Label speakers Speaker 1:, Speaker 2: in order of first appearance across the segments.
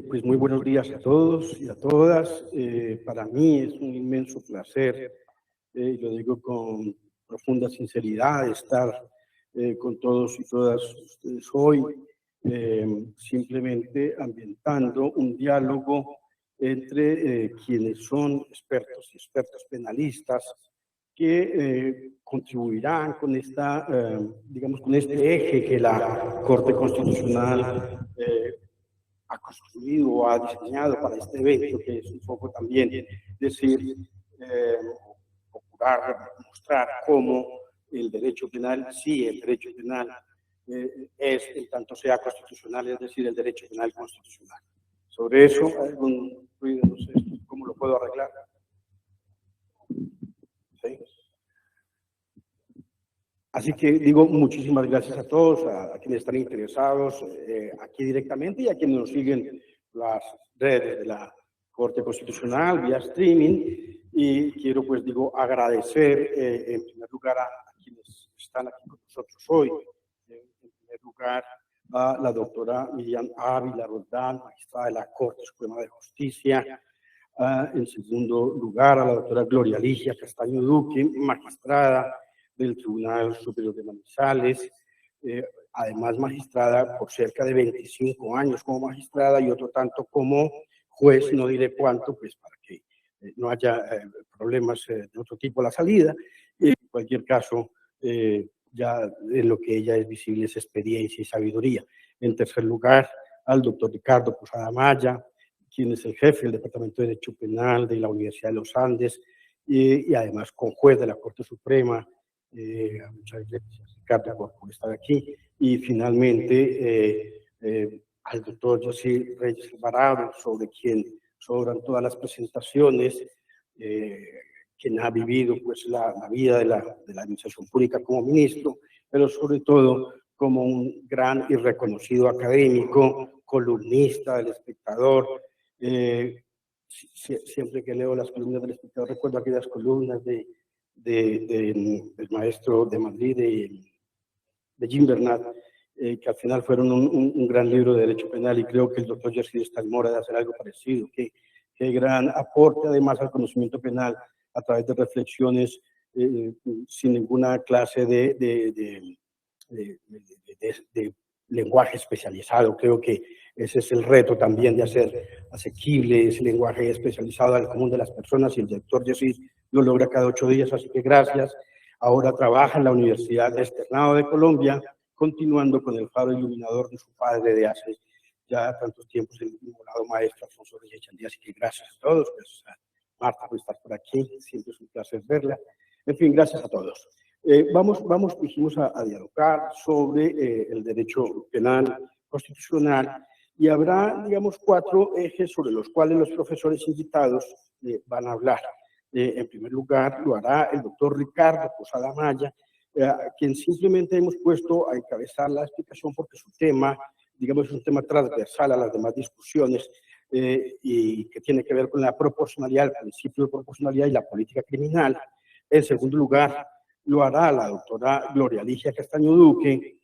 Speaker 1: Pues muy buenos días a todos y a todas. Para mí es un inmenso placer, lo digo con profunda sinceridad, estar con todos y todas ustedes hoy, simplemente ambientando un diálogo entre quienes son expertos y expertas penalistas que contribuirán con esta, digamos, con este eje que la Corte Constitucional ha construido o ha diseñado para este evento, que es un poco también decir, procurar mostrar cómo el derecho penal, sí, el derecho penal es, en tanto sea constitucional, es decir, el derecho penal constitucional. Sobre eso, hay algún ruido, no sé cómo lo puedo arreglar. ¿Sí? Así que digo muchísimas gracias a todos, a quienes están interesados aquí directamente y a quienes nos siguen las redes de la Corte Constitucional vía streaming. Y quiero, pues digo, agradecer en primer lugar a quienes están aquí con nosotros hoy. En primer lugar a la doctora Miriam Ávila Roldán, magistrada de la Corte Suprema de Justicia. En segundo lugar a la doctora Gloria Alicia Castaño Duque, magistrada del Tribunal Superior de Manizales, además magistrada por cerca de 25 años como magistrada y otro tanto como juez, no diré cuánto, pues para que no haya problemas de otro tipo a la salida. En cualquier caso, ya en lo que ella es visible es experiencia y sabiduría. En tercer lugar, al doctor Ricardo Posada Maya, quien es el jefe del Departamento de Derecho Penal de la Universidad de los Andes y además conjuez de la Corte Suprema. Muchas gracias, Ricardo, por estar aquí. Y finalmente, al doctor José Reyes Alvarado, sobre quien sobran todas las presentaciones, quien ha vivido pues, la vida de la administración pública como ministro, pero sobre todo como un gran y reconocido académico, columnista del Espectador. Siempre que leo las columnas del Espectador recuerdo aquellas columnas del maestro de Madrid, de Jim Bernat, que al final fueron un gran libro de derecho penal, y creo que el doctor Jerzy Stalmora de hacer algo parecido, que gran aporte además al conocimiento penal a través de reflexiones sin ninguna clase de lenguaje especializado. Creo que ese es el reto también, de hacer asequible ese lenguaje especializado al común de las personas, y el doctor Jerzy lo logra cada 8 días, así que gracias. Ahora trabaja en la Universidad Externado de Colombia, continuando con el faro iluminador de su padre de hace ya tantos tiempos, el inmolado maestro Alfonso Reyes Chandía. Así que gracias a todos, gracias a Marta por estar por aquí, siempre es un placer verla. En fin, gracias a todos. Dijimos a dialogar sobre el derecho penal constitucional, y habrá, digamos, 4 ejes sobre los cuales los profesores invitados van a hablar. En primer lugar, lo hará el doctor Ricardo Posada Maya, a quien simplemente hemos puesto a encabezar la explicación porque su tema, digamos, es un tema transversal a las demás discusiones y que tiene que ver con la proporcionalidad, el principio de proporcionalidad y la política criminal. En segundo lugar, lo hará la doctora Gloria Alicia Castaño Duque,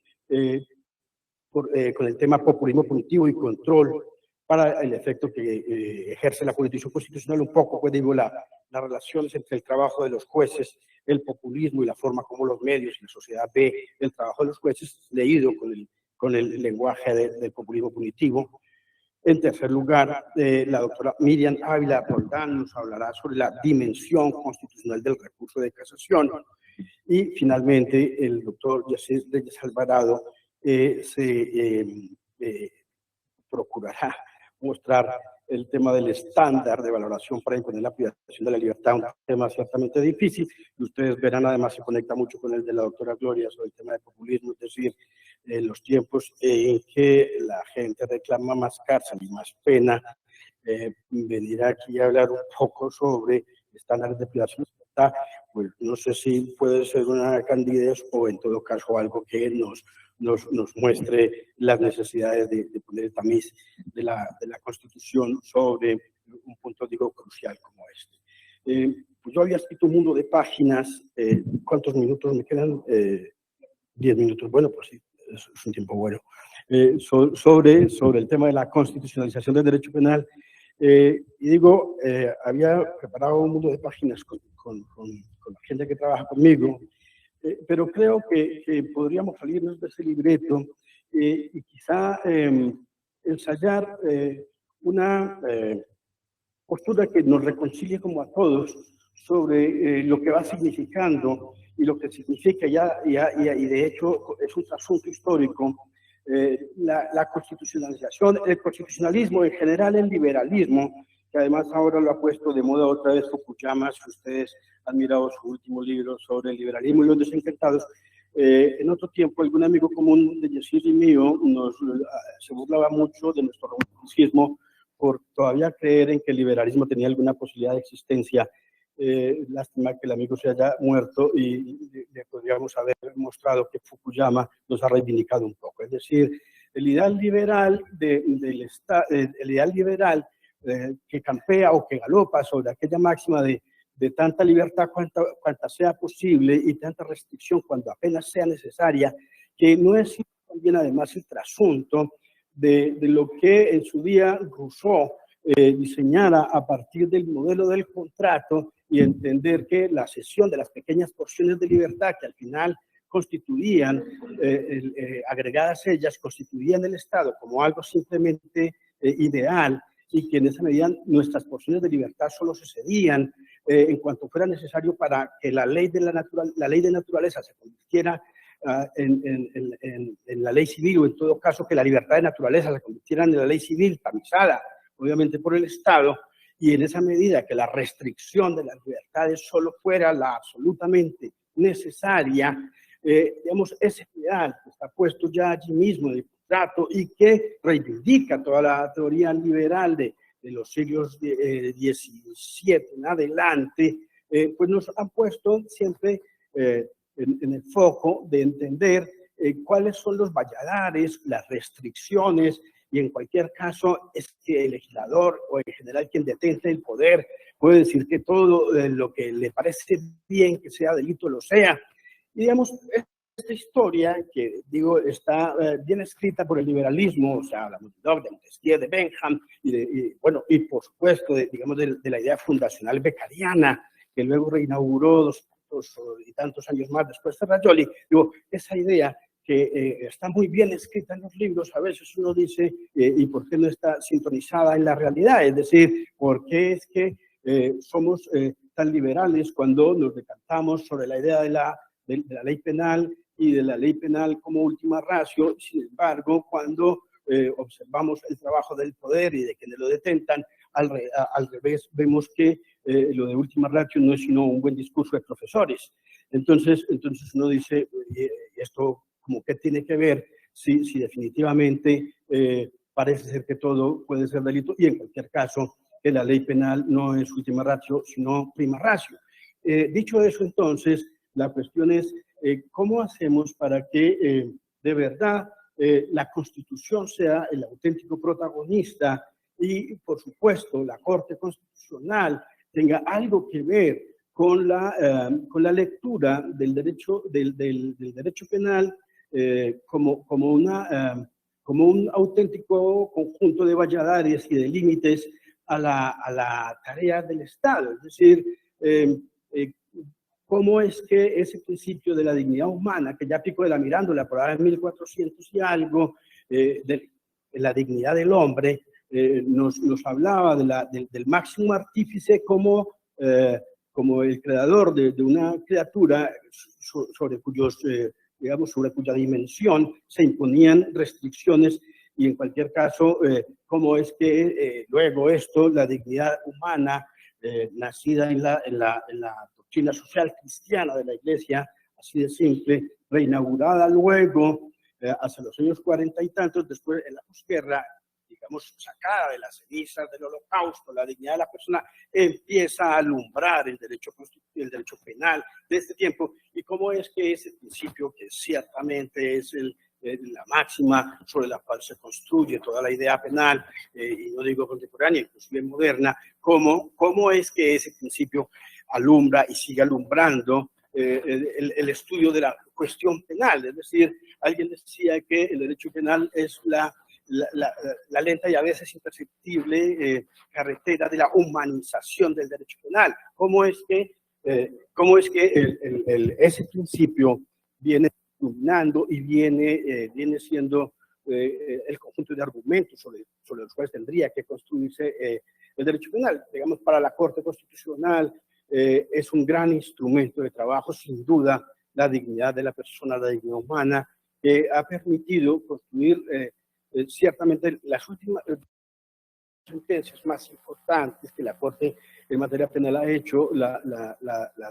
Speaker 1: con el tema populismo punitivo y control para el efecto que ejerce la jurisdicción constitucional. Un poco, pues digo, las relaciones entre el trabajo de los jueces, el populismo y la forma como los medios y la sociedad ve el trabajo de los jueces, leído con el lenguaje del populismo punitivo. En tercer lugar, la doctora Miriam Ávila Roldán nos hablará sobre la dimensión constitucional del recurso de casación. Y finalmente, el doctor José Reyes Alvarado procurará mostrar el tema del estándar de valoración para imponer la privación de la libertad, un tema ciertamente difícil, y ustedes verán, además se conecta mucho con el de la doctora Gloria sobre el tema de populismo, es decir, en los tiempos en que la gente reclama más cárcel y más pena, venir aquí a hablar un poco sobre estándares de privación de libertad, pues no sé si puede ser una candidez o en todo caso algo que nos muestre las necesidades de poner el tamiz de la Constitución sobre un punto, digo, crucial como este. Pues yo había escrito un mundo de páginas, ¿cuántos minutos me quedan? 10 minutos, bueno, pues sí, es un tiempo bueno, sobre el tema de la constitucionalización del derecho penal. Y digo, había preparado un mundo de páginas con la gente que trabaja conmigo, pero creo que podríamos salirnos de ese libreto y quizá ensayar una postura que nos reconcilie como a todos sobre lo que va significando y lo que significa y de hecho es un asunto histórico, la constitucionalización, el constitucionalismo, en general el liberalismo, que además ahora lo ha puesto de moda otra vez Fukuyama, si ustedes han mirado su último libro sobre el liberalismo y los desencantados. En otro tiempo, algún amigo común de Yesir y mío se burlaba mucho de nuestro romanticismo por todavía creer en que el liberalismo tenía alguna posibilidad de existencia. Lástima que el amigo se haya muerto y le podríamos haber mostrado que Fukuyama nos ha reivindicado un poco. Es decir, el ideal liberal el ideal liberal que campea o que galopa sobre aquella máxima de tanta libertad cuanta sea posible y tanta restricción cuando apenas sea necesaria, que no es también además el trasunto de lo que en su día Rousseau diseñara a partir del modelo del contrato y entender que la cesión de las pequeñas porciones de libertad que al final constituían, agregadas ellas, constituían el Estado como algo simplemente ideal y que en esa medida nuestras porciones de libertad solo se cedían en cuanto fuera necesario para que la ley de naturaleza se convirtiera en la ley civil, o en todo caso que la libertad de naturaleza se convirtiera en la ley civil, tamizada obviamente por el Estado, y en esa medida que la restricción de las libertades solo fuera la absolutamente necesaria, digamos, ese ideal que está puesto ya allí mismo en el contrato y que reivindica toda la teoría liberal de los siglos XVII en adelante, pues nos han puesto siempre en el foco de entender cuáles son los valladares, las restricciones, y en cualquier caso es que el legislador o en general quien detente el poder puede decir que todo lo que le parece bien que sea delito lo sea. Y digamos, esta historia que digo está bien escrita por el liberalismo, o sea, la multitud de Montesquieu, de Bentham, bueno, y por supuesto, digamos, de la idea fundacional becariana, que luego reinauguró y tantos años más después de Rajoli, digo, esa idea que está muy bien escrita en los libros, a veces uno dice, ¿y por qué no está sintonizada en la realidad? Es decir, ¿por qué es que somos tan liberales cuando nos decantamos sobre la idea de la ley penal y de la ley penal como última ratio? Sin embargo, cuando observamos el trabajo del poder y de quienes lo detentan, al revés, vemos que lo de última ratio no es sino un buen discurso de profesores. Entonces uno dice, esto como que tiene que ver si definitivamente parece ser que todo puede ser delito y en cualquier caso que la ley penal no es última ratio, sino prima ratio. Dicho eso, entonces, la cuestión es cómo hacemos para que de verdad la Constitución sea el auténtico protagonista y, por supuesto, la Corte Constitucional tenga algo que ver con la lectura del derecho penal como un auténtico conjunto de valladares y de límites a la tarea del Estado. Es decir, cómo es que ese principio de la dignidad humana, que ya Pico de la Mirandola, por ahí en 1400 y algo, de la dignidad del hombre, nos hablaba del máximo artífice como el creador de una criatura sobre cuya dimensión se imponían restricciones y en cualquier caso, cómo es que luego esto, la dignidad humana, nacida en la doctrina social cristiana de la Iglesia, así de simple, reinaugurada luego, hacia los años 40 y tantos, después en la posguerra, digamos, sacada de las cenizas del Holocausto, la dignidad de la persona empieza a alumbrar el derecho penal de este tiempo, y cómo es que ese principio, que ciertamente es la máxima sobre la cual se construye toda la idea penal, y no digo contemporánea, inclusive moderna, cómo es que ese principio alumbra y sigue alumbrando el estudio de la cuestión penal. Es decir, alguien decía que el derecho penal es la lenta y a veces imperceptible carretera de la humanización del derecho penal. ¿Cómo es que ese principio viene dominando y viene siendo el conjunto de argumentos sobre los cuales tendría que construirse el derecho penal? Digamos, para la Corte Constitucional es un gran instrumento de trabajo, sin duda, la dignidad de la persona, la dignidad humana, que ha permitido construir ciertamente las últimas sentencias más importantes que la Corte en materia penal ha hecho, la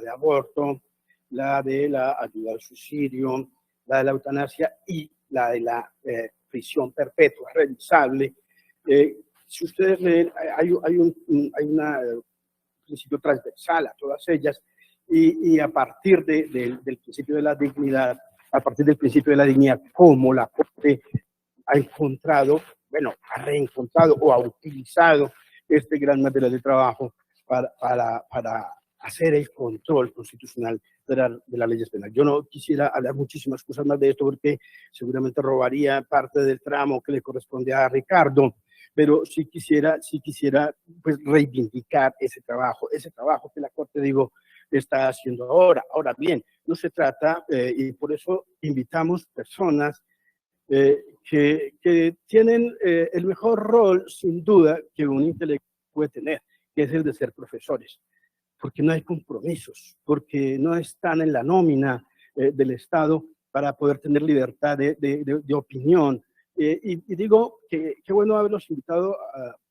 Speaker 1: de aborto, la de la ayuda al suicidio, la de la eutanasia y la de la prisión perpetua revisable. Si ustedes leen, hay un principio transversal a todas ellas, y a partir del principio de la dignidad, a partir del principio de la dignidad, como la Corte ha encontrado, bueno, ha reencontrado o ha utilizado este gran material de trabajo para hacer el control constitucional de las leyes penales. Yo no quisiera hablar muchísimas cosas más de esto porque seguramente robaría parte del tramo que le corresponde a Ricardo, pero sí quisiera pues reivindicar ese trabajo que la Corte, digo, está haciendo ahora. Ahora bien, no se trata, y por eso invitamos personas que tienen el mejor rol, sin duda, que un intelectual puede tener, que es el de ser profesores, porque no hay compromisos, porque no están en la nómina del Estado para poder tener libertad de opinión. Y digo que qué bueno haberlos invitado,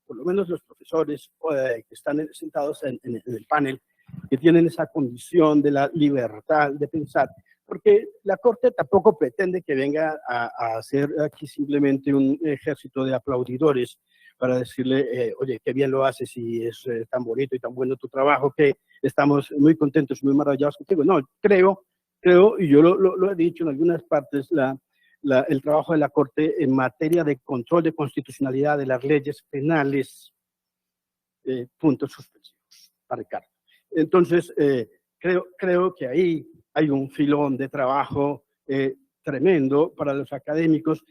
Speaker 1: por lo menos los profesores que están sentados en el panel, que tienen esa condición de la libertad de pensar, porque la Corte tampoco pretende que venga a hacer aquí simplemente un ejército de aplaudidores para decirle, oye, qué bien lo haces y es tan bonito y tan bueno tu trabajo que estamos muy contentos y muy maravillados contigo. No, creo, y yo lo he dicho en algunas partes, el trabajo de la Corte en materia de control de constitucionalidad de las leyes penales, puntos suspensivos, para Ricardo. Entonces, creo que ahí hay un filón de trabajo tremendo para los académicos,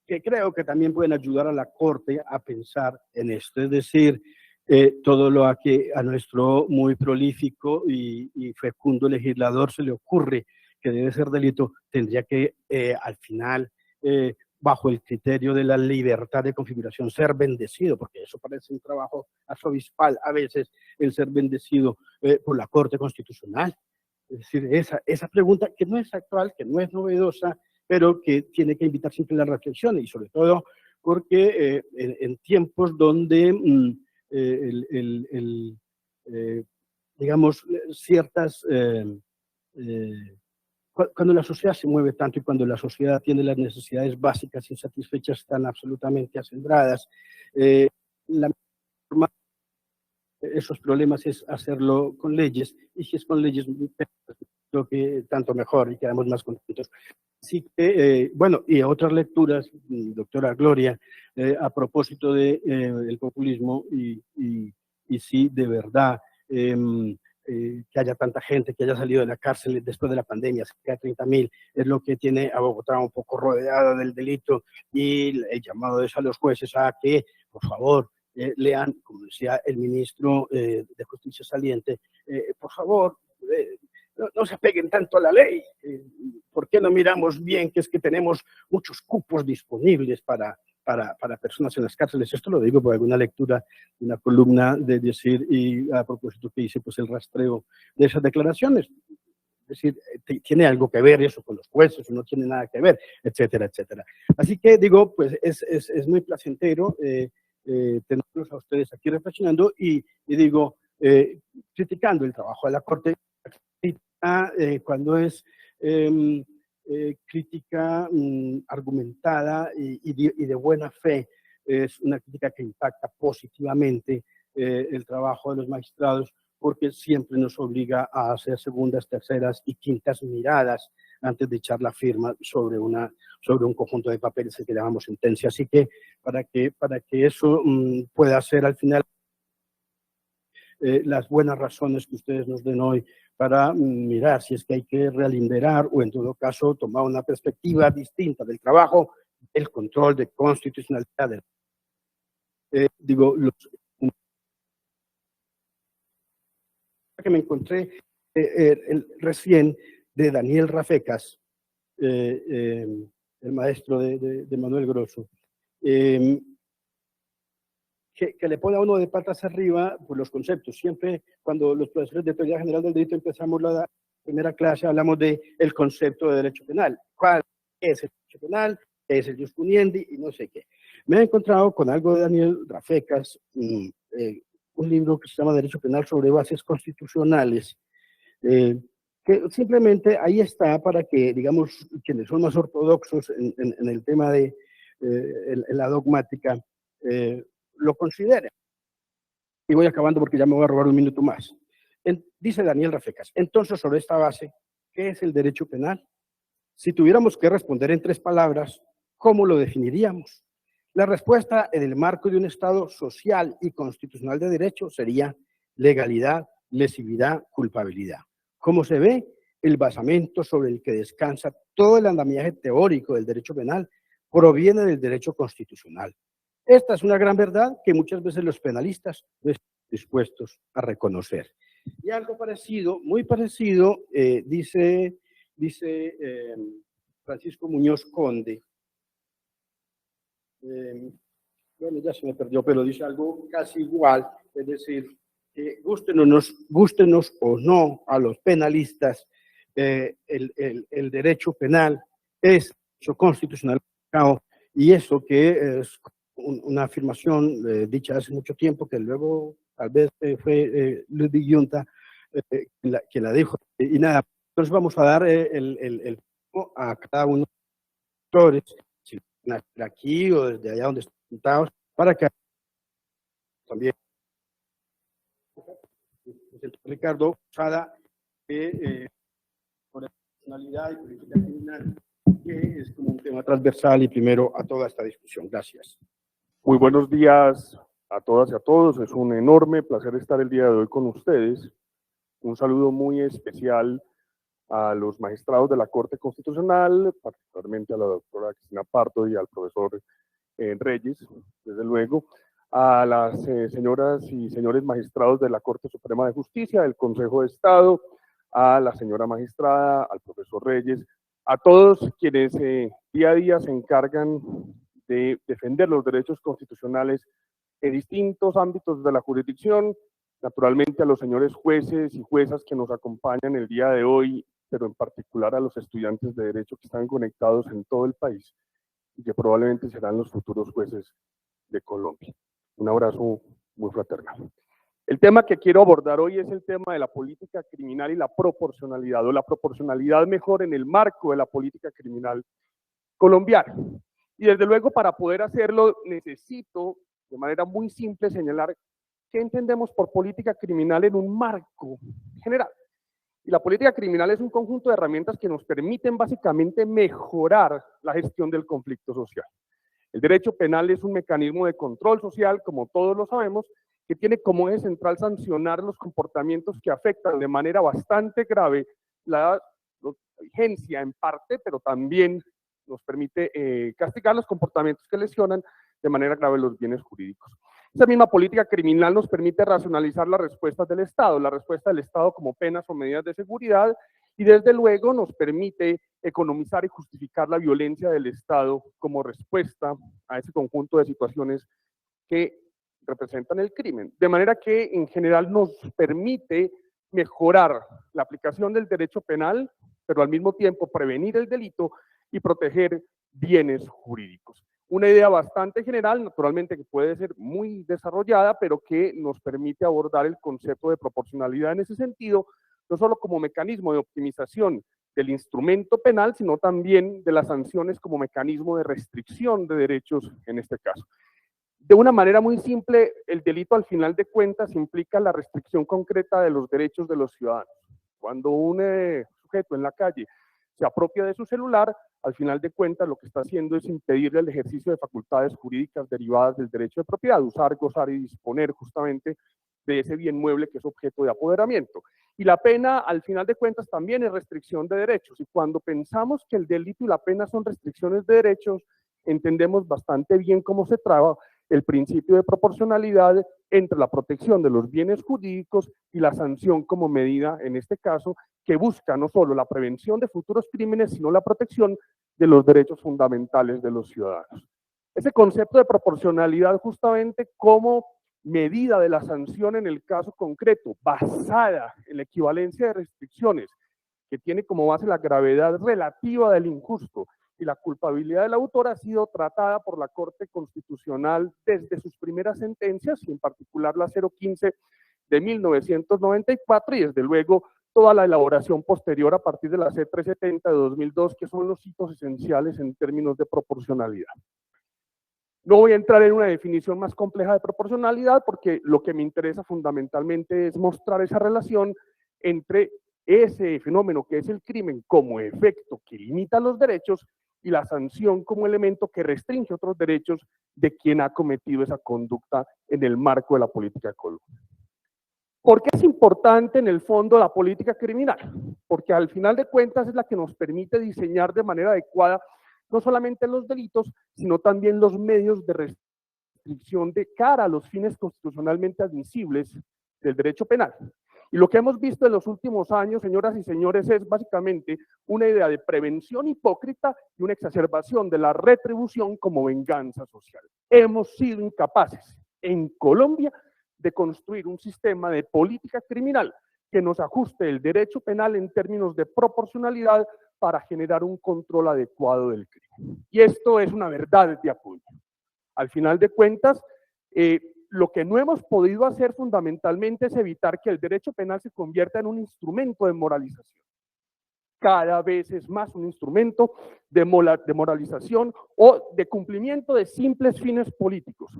Speaker 1: que creo que también pueden ayudar a la Corte a pensar en esto. Es decir, todo lo que a nuestro muy prolífico y fecundo legislador se le ocurre que debe ser delito, tendría que al final, bajo el criterio de la libertad de configuración, ser bendecido, porque eso parece un trabajo arzobispal a veces, el ser bendecido por la Corte Constitucional. Es decir, esa pregunta que no es actual, que no es novedosa, pero que tiene que invitar siempre la reflexión, y sobre todo porque en tiempos donde digamos, ciertas cuando la sociedad se mueve tanto y cuando la sociedad tiene las necesidades básicas insatisfechas están absolutamente acendradas, la forma esos problemas es hacerlo con leyes, y si es con leyes, creo que tanto mejor y quedamos más contentos. Así que, bueno, y otras lecturas, doctora Gloria, a propósito del populismo, y sí, de verdad, que haya tanta gente que haya salido de la cárcel después de la pandemia, cerca de 30.000, es lo que tiene a Bogotá un poco rodeada del delito, y el llamado es a los jueces a que, por favor, lean, como decía el ministro de Justicia saliente, por favor, no se apeguen tanto a la ley. ¿Por qué no miramos bien que es que tenemos muchos cupos disponibles para personas en las cárceles? Esto lo digo por alguna lectura de una columna de decir, y a propósito que hice pues el rastreo de esas declaraciones. decir, tiene algo que ver eso con los jueces, no tiene nada que ver, etcétera, etcétera. Así que digo, pues es muy placentero tenerlos a ustedes aquí reflexionando y digo, criticando el trabajo de la Corte, cuando es crítica argumentada y de buena fe, es una crítica que impacta positivamente el trabajo de los magistrados, porque siempre nos obliga a hacer segundas, terceras y quintas miradas antes de echar la firma sobre un conjunto de papeles que llamamos sentencia. Así que para que eso pueda ser al final las buenas razones que ustedes nos den hoy para mirar si es que hay que realinear o en todo caso tomar una perspectiva distinta del trabajo, el control de constitucionalidad. Digo, que me encontré recién de Daniel Rafecas, el maestro de Manuel Grosso, que le pone a uno de patas arriba por los conceptos. Siempre cuando los profesores de Teoría General del Derecho empezamos la primera clase, hablamos del concepto de derecho penal. ¿Cuál es el derecho penal? ¿Qué es el jus puniendi? Y no sé qué. Me he encontrado con algo de Daniel Rafecas, un libro que se llama Derecho Penal sobre bases constitucionales, que simplemente ahí está para que, digamos, quienes son más ortodoxos en el tema de en la dogmática, lo consideren. Y voy acabando porque ya me voy a robar un minuto más. Dice Daniel Rafecas, entonces sobre esta base, ¿qué es el derecho penal? Si tuviéramos que responder en 3 palabras, ¿cómo lo definiríamos? La respuesta en el marco de un Estado social y constitucional de derecho sería legalidad, lesividad, culpabilidad. Como se ve, el basamento sobre el que descansa todo el andamiaje teórico del derecho penal proviene del derecho constitucional. Esta es una gran verdad que muchas veces los penalistas no están dispuestos a reconocer. Y algo parecido, muy parecido, dice Francisco Muñoz Conde. Bueno, ya se me perdió, pero dice algo casi igual, es decir, gústenos o no a los penalistas, el derecho penal es derecho constitucional, y eso que es una afirmación dicha hace mucho tiempo, que luego tal vez fue Ludwig Junta quien la dijo, y nada, entonces vamos a dar el a cada uno de los autores, si aquí o desde allá donde están sentados, para que también Ricardo Sada, que por personalidad y política criminal, que es como un tema transversal y primero a toda esta discusión. Gracias.
Speaker 2: Muy buenos días a todas y a todos. Es un enorme placer estar el día de hoy con ustedes. Un saludo muy especial a los magistrados de la Corte Constitucional, particularmente a la doctora Cristina Pardo y al profesor Reyes, desde luego, a las señoras y señores magistrados de la Corte Suprema de Justicia, del Consejo de Estado, a la señora magistrada, al profesor Reyes, a todos quienes día a día se encargan de defender los derechos constitucionales en distintos ámbitos de la jurisdicción, naturalmente a los señores jueces y juezas que nos acompañan el día de hoy, pero en particular a los estudiantes de Derecho que están conectados en todo el país y que probablemente serán los futuros jueces de Colombia. Un abrazo muy fraternal. El tema que quiero abordar hoy es el tema de la política criminal y la proporcionalidad, o la proporcionalidad mejor en el marco de la política criminal colombiana. Y desde luego para poder hacerlo necesito de manera muy simple señalar qué entendemos por política criminal en un marco general. Y la política criminal es un conjunto de herramientas que nos permiten básicamente mejorar la gestión del conflicto social. El derecho penal es un mecanismo de control social, como todos lo sabemos, que tiene como eje central sancionar los comportamientos que afectan de manera bastante grave la vigencia en parte, pero también nos permite castigar los comportamientos que lesionan de manera grave los bienes jurídicos. Esa misma política criminal nos permite racionalizar las respuestas del Estado, la respuesta del Estado como penas o medidas de seguridad, y desde luego nos permite economizar y justificar la violencia del Estado como respuesta a ese conjunto de situaciones que representan el crimen. De manera que en general nos permite mejorar la aplicación del derecho penal, pero al mismo tiempo prevenir el delito y proteger bienes jurídicos. Una idea bastante general, naturalmente que puede ser muy desarrollada, pero que nos permite abordar el concepto de proporcionalidad en ese sentido, no solo como mecanismo de optimización del instrumento penal, sino también de las sanciones como mecanismo de restricción de derechos en este caso. De una manera muy simple, el delito al final de cuentas implica la restricción concreta de los derechos de los ciudadanos. Cuando un sujeto en la calle se apropia de su celular, al final de cuentas lo que está haciendo es impedirle el ejercicio de facultades jurídicas derivadas del derecho de propiedad, usar, gozar y disponer justamente de ese bien mueble que es objeto de apoderamiento. Y la pena, al final de cuentas, también es restricción de derechos. Y cuando pensamos que el delito y la pena son restricciones de derechos, entendemos bastante bien cómo se traba el principio de proporcionalidad entre la protección de los bienes jurídicos y la sanción como medida, en este caso, que busca no solo la prevención de futuros crímenes, sino la protección de los derechos fundamentales de los ciudadanos. Ese concepto de proporcionalidad justamente como medida de la sanción en el caso concreto, basada en la equivalencia de restricciones, que tiene como base la gravedad relativa del injusto y la culpabilidad del autor, ha sido tratada por la Corte Constitucional desde sus primeras sentencias, y en particular la 015 de 1994, y desde luego toda la elaboración posterior a partir de la C370 de 2002, que son los hitos esenciales en términos de proporcionalidad. No voy a entrar en una definición más compleja de proporcionalidad, porque lo que me interesa fundamentalmente es mostrar esa relación entre ese fenómeno que es el crimen como efecto que limita los derechos y la sanción como elemento que restringe otros derechos de quien ha cometido esa conducta en el marco de la política de Colombia. ¿Por qué es importante en el fondo la política criminal? Porque al final de cuentas es la que nos permite diseñar de manera adecuada no solamente los delitos, sino también los medios de restricción de cara a los fines constitucionalmente admisibles del derecho penal. Y lo que hemos visto en los últimos años, señoras y señores, es básicamente una idea de prevención hipócrita y una exacerbación de la retribución como venganza social. Hemos sido incapaces en Colombia de construir un sistema de política criminal que nos ajuste el derecho penal en términos de proporcionalidad para generar un control adecuado del crimen. Y esto es una verdad de apoyo. Al final de cuentas, lo que no hemos podido hacer fundamentalmente es evitar que el derecho penal se convierta en un instrumento de moralización. Cada vez es más un instrumento de moralización o de cumplimiento de simples fines políticos,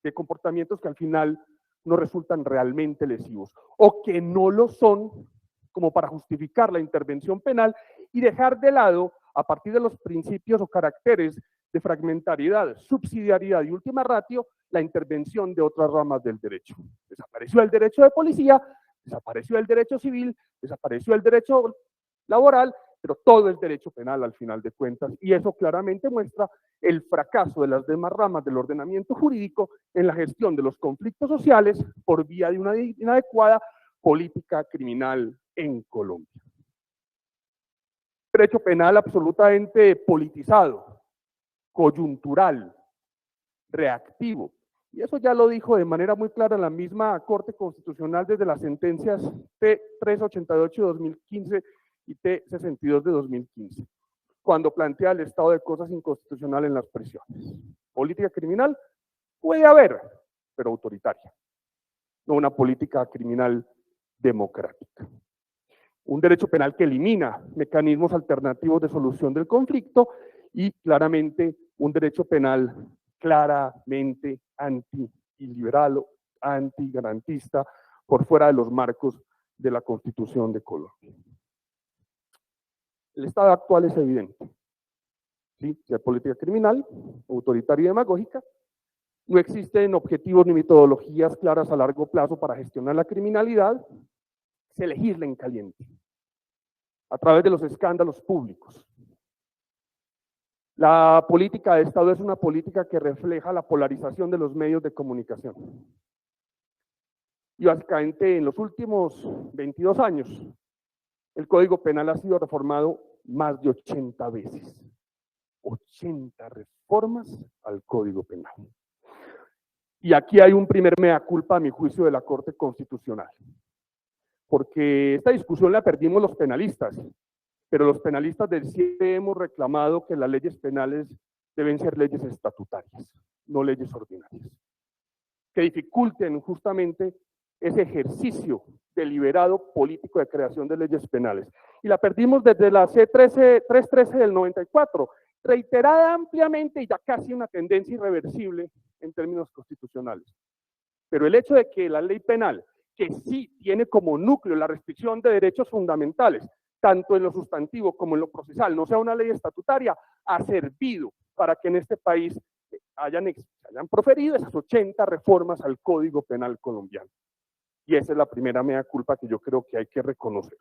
Speaker 2: de comportamientos que al final no resultan realmente lesivos o que no lo son como para justificar la intervención penal y dejar de lado, a partir de los principios o caracteres de fragmentariedad, subsidiariedad y última ratio, la intervención de otras ramas del derecho. Desapareció el derecho de policía, desapareció el derecho civil, desapareció el derecho laboral, pero todo es derecho penal al final de cuentas, y eso claramente muestra el fracaso de las demás ramas del ordenamiento jurídico en la gestión de los conflictos sociales por vía de una inadecuada política criminal en Colombia. Derecho penal absolutamente politizado, coyuntural, reactivo. Y eso ya lo dijo de manera muy clara la misma Corte Constitucional desde las sentencias T388 de 2015 y T62 de 2015, cuando plantea el estado de cosas inconstitucional en las prisiones. Política criminal puede haber, pero autoritaria, no una política criminal democrática. Un derecho penal que elimina mecanismos alternativos de solución del conflicto y claramente un derecho penal claramente antiliberal o antigarantista por fuera de los marcos de la Constitución de Colombia. El estado actual es evidente. ¿Sí? Si hay política criminal, autoritaria y demagógica, no existen objetivos ni metodologías claras a largo plazo para gestionar la criminalidad, se legisla en caliente, a través de los escándalos públicos. La política de Estado es una política que refleja la polarización de los medios de comunicación. Y básicamente en los últimos 22 años, el Código Penal ha sido reformado más de 80 veces. 80 reformas al Código Penal. Y aquí hay un primer mea culpa, a mi juicio, de la Corte Constitucional. porque esta discusión la perdimos los penalistas, pero los penalistas del siempre hemos reclamado que las leyes penales deben ser leyes estatutarias, no leyes ordinarias, que dificulten justamente ese ejercicio deliberado político de creación de leyes penales. Y la perdimos desde la C313 del 94, reiterada ampliamente y ya casi una tendencia irreversible en términos constitucionales. Pero el hecho de que la ley penal, que sí tiene como núcleo la restricción de derechos fundamentales, tanto en lo sustantivo como en lo procesal, no sea una ley estatutaria, ha servido para que en este país hayan proferido esas 80 reformas al Código Penal colombiano. Y esa es la primera mea culpa que yo creo que hay que reconocer.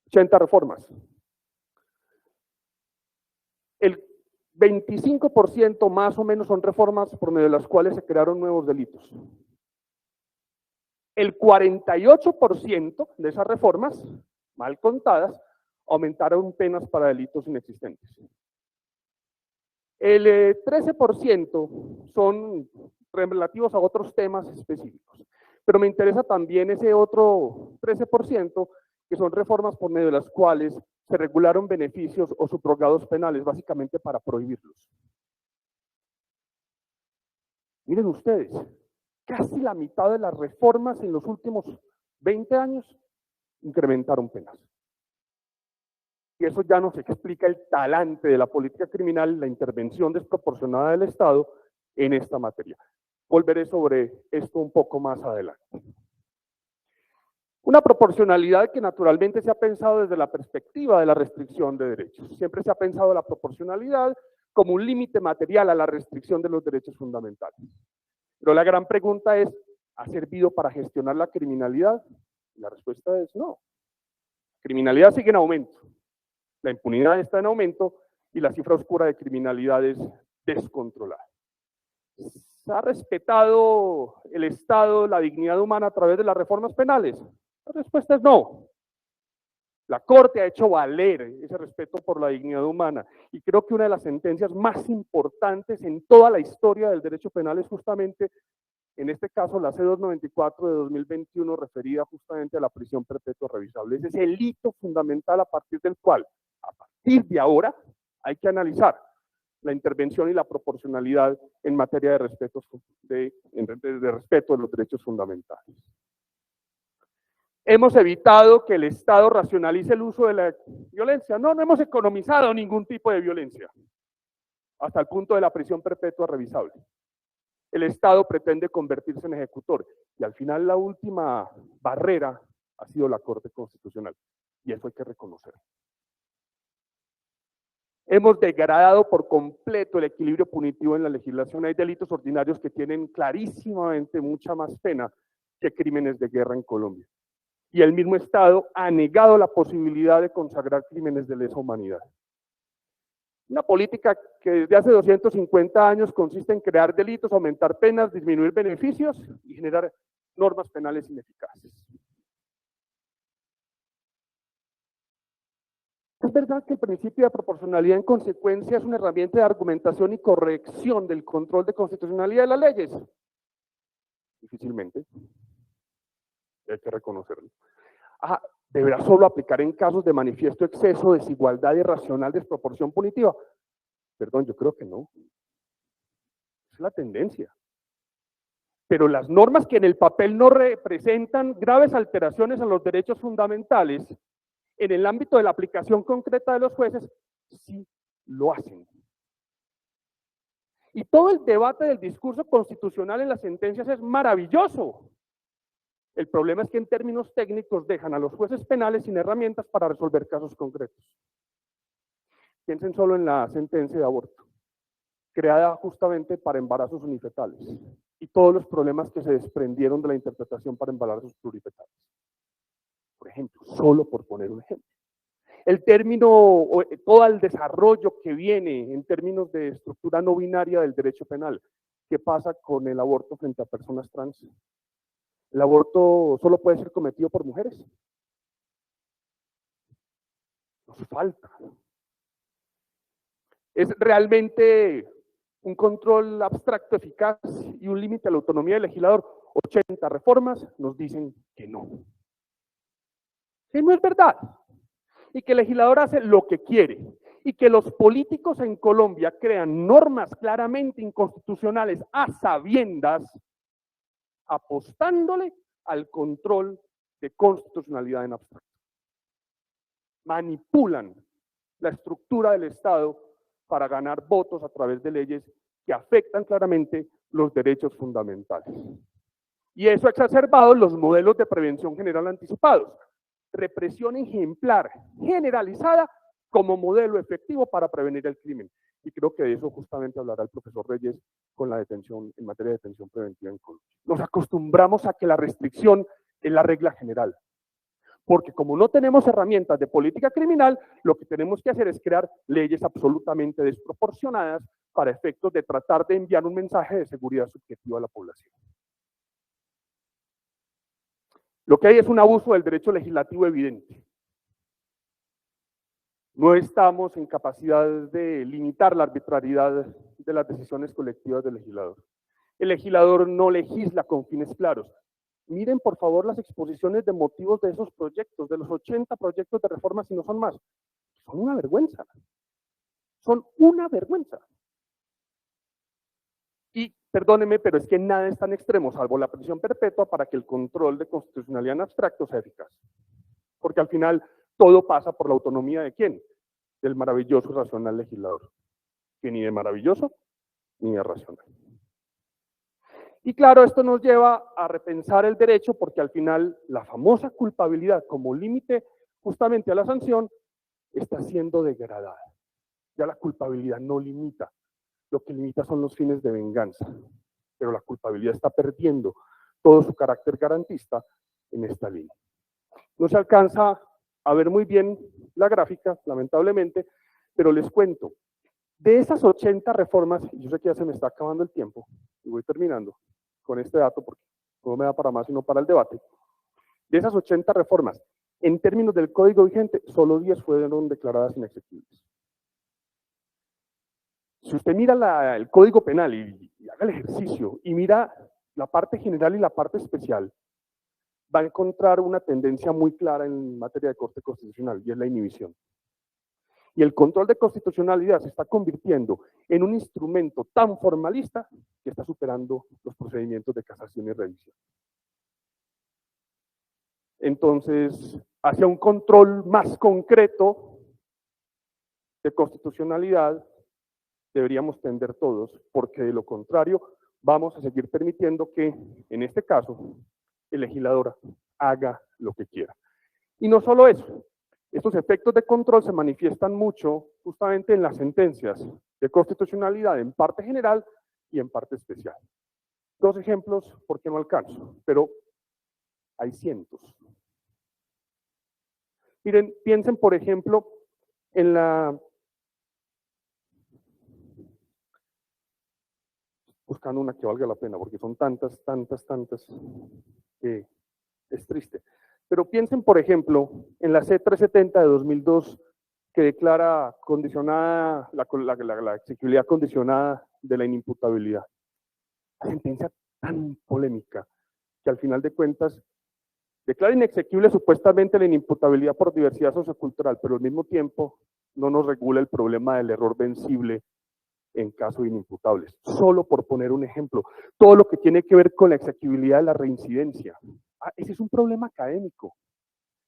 Speaker 2: 80 reformas. El 25% más o menos son reformas por medio de las cuales se crearon nuevos delitos. El 48% de esas reformas, mal contadas, aumentaron penas para delitos inexistentes. El 13% son relativos a otros temas específicos, pero me interesa también ese otro 13% que son reformas por medio de las cuales se regularon beneficios o subrogados penales, básicamente para prohibirlos. Miren ustedes, casi la mitad de las reformas en los últimos 20 años incrementaron penas. Y eso ya nos explica el talante de la política criminal, la intervención desproporcionada del Estado en esta materia. Volveré sobre esto un poco más adelante. Una proporcionalidad que naturalmente se ha pensado desde la perspectiva de la restricción de derechos. Siempre se ha pensado la proporcionalidad como un límite material a la restricción de los derechos fundamentales. Pero la gran pregunta es, ¿ha servido para gestionar la criminalidad? La respuesta es no. La criminalidad sigue en aumento. La impunidad está en aumento y la cifra oscura de criminalidad es descontrolada. ¿Se ha respetado el Estado, la dignidad humana a través de las reformas penales? La respuesta es no. La Corte ha hecho valer ese respeto por la dignidad humana y creo que una de las sentencias más importantes en toda la historia del derecho penal es justamente, en este caso, la C294 de 2021 referida justamente a la prisión perpetua revisable. Ese es el hito fundamental a partir del cual, a partir de ahora, hay que analizar la intervención y la proporcionalidad en materia de respeto de los derechos fundamentales. Hemos evitado que el Estado racionalice el uso de la violencia. No hemos economizado ningún tipo de violencia, hasta el punto de la prisión perpetua revisable. El Estado pretende convertirse en ejecutor y al final la última barrera ha sido la Corte Constitucional y eso hay que reconocer. Hemos degradado por completo el equilibrio punitivo en la legislación. Hay delitos ordinarios que tienen clarísimamente mucha más pena que crímenes de guerra en Colombia. Y el mismo Estado ha negado la posibilidad de consagrar crímenes de lesa humanidad. Una política que desde hace 250 años consiste en crear delitos, aumentar penas, disminuir beneficios y generar normas penales ineficaces. Es verdad que el principio de proporcionalidad en consecuencia es una herramienta de argumentación y corrección del control de constitucionalidad de las leyes. Difícilmente. Hay que reconocerlo. ¿Deberá solo aplicar en casos de manifiesto exceso, desigualdad irracional, desproporción punitiva? Perdón, yo creo que no. Es la tendencia. Pero las normas que en el papel no representan graves alteraciones a los derechos fundamentales, en el ámbito de la aplicación concreta de los jueces, sí lo hacen. Y todo el debate del discurso constitucional en las sentencias es maravilloso. El problema es que en términos técnicos dejan a los jueces penales sin herramientas para resolver casos concretos. Piensen solo en la sentencia de aborto, creada justamente para embarazos unifetales, y todos los problemas que se desprendieron de la interpretación para embarazos plurifetales. Por ejemplo, solo por poner un ejemplo. El término, todo el desarrollo que viene en términos de estructura no binaria del derecho penal. ¿Qué pasa con el aborto frente a personas trans? ¿El aborto solo puede ser cometido por mujeres? Nos falta. ¿Es realmente un control abstracto eficaz y un límite a la autonomía del legislador? 80 reformas nos dicen que no. Que no es verdad. Y que el legislador hace lo que quiere. Y que los políticos en Colombia crean normas claramente inconstitucionales a sabiendas, apostándole al control de constitucionalidad en abstracto. Manipulan la estructura del Estado para ganar votos a través de leyes que afectan claramente los derechos fundamentales. Y eso ha exacerbado los modelos de prevención general anticipados. Represión ejemplar, generalizada, como modelo efectivo para prevenir el crimen. Y creo que de eso justamente hablará el profesor Reyes con la detención, en materia de detención preventiva en Colombia. Nos acostumbramos a que la restricción es la regla general. Porque como no tenemos herramientas de política criminal, lo que tenemos que hacer es crear leyes absolutamente desproporcionadas para efectos de tratar de enviar un mensaje de seguridad subjetiva a la población. Lo que hay es un abuso del derecho legislativo evidente. No estamos en capacidad de limitar la arbitrariedad de las decisiones colectivas del legislador. El legislador no legisla con fines claros. Miren, por favor, las exposiciones de motivos de esos proyectos, de los 80 proyectos de reforma, si no son más. Son una vergüenza. Son una vergüenza. Y, perdónenme, pero es que nada es tan extremo, salvo la prisión perpetua, para que el control de constitucionalidad en abstracto sea eficaz. Porque al final, todo pasa por la autonomía ¿de quién? Del maravilloso y racional legislador. Que ni de maravilloso, ni de racional. Y claro, esto nos lleva a repensar el derecho porque al final la famosa culpabilidad como límite justamente a la sanción está siendo degradada. Ya la culpabilidad no limita, lo que limita son los fines de venganza, pero la culpabilidad está perdiendo todo su carácter garantista en esta línea. No se alcanza a ver muy bien la gráfica, lamentablemente, pero les cuento, de esas 80 reformas, y yo sé que ya se me está acabando el tiempo, y voy terminando con este dato porque no me da para más sino para el debate, de esas 80 reformas, en términos del código vigente, solo 10 fueron declaradas inexequibles. Si usted mira el código penal y haga el ejercicio y mira la parte general y la parte especial, va a encontrar una tendencia muy clara en materia de corte constitucional y es la inhibición. Y el control de constitucionalidad se está convirtiendo en un instrumento tan formalista que está superando los procedimientos de casación y revisión. Entonces, hacia un control más concreto de constitucionalidad deberíamos tender todos, porque de lo contrario vamos a seguir permitiendo que, en este caso, el legislador haga lo que quiera. Y no solo eso, estos efectos de control se manifiestan mucho justamente en las sentencias de constitucionalidad en parte general y en parte especial. Dos ejemplos porque no alcanzo, pero hay cientos. Miren, piensen por ejemplo en buscando una que valga la pena, porque son tantas, que es triste. Pero piensen, por ejemplo, en la C-370 de 2002, que declara condicionada la exequibilidad condicionada de la inimputabilidad. La sentencia tan polémica, que al final de cuentas declara inexequible supuestamente la inimputabilidad por diversidad sociocultural, pero al mismo tiempo no nos regula el problema del error vencible en caso de inimputables. Solo por poner un ejemplo, todo lo que tiene que ver con la exequibilidad de la reincidencia. Ese es un problema académico.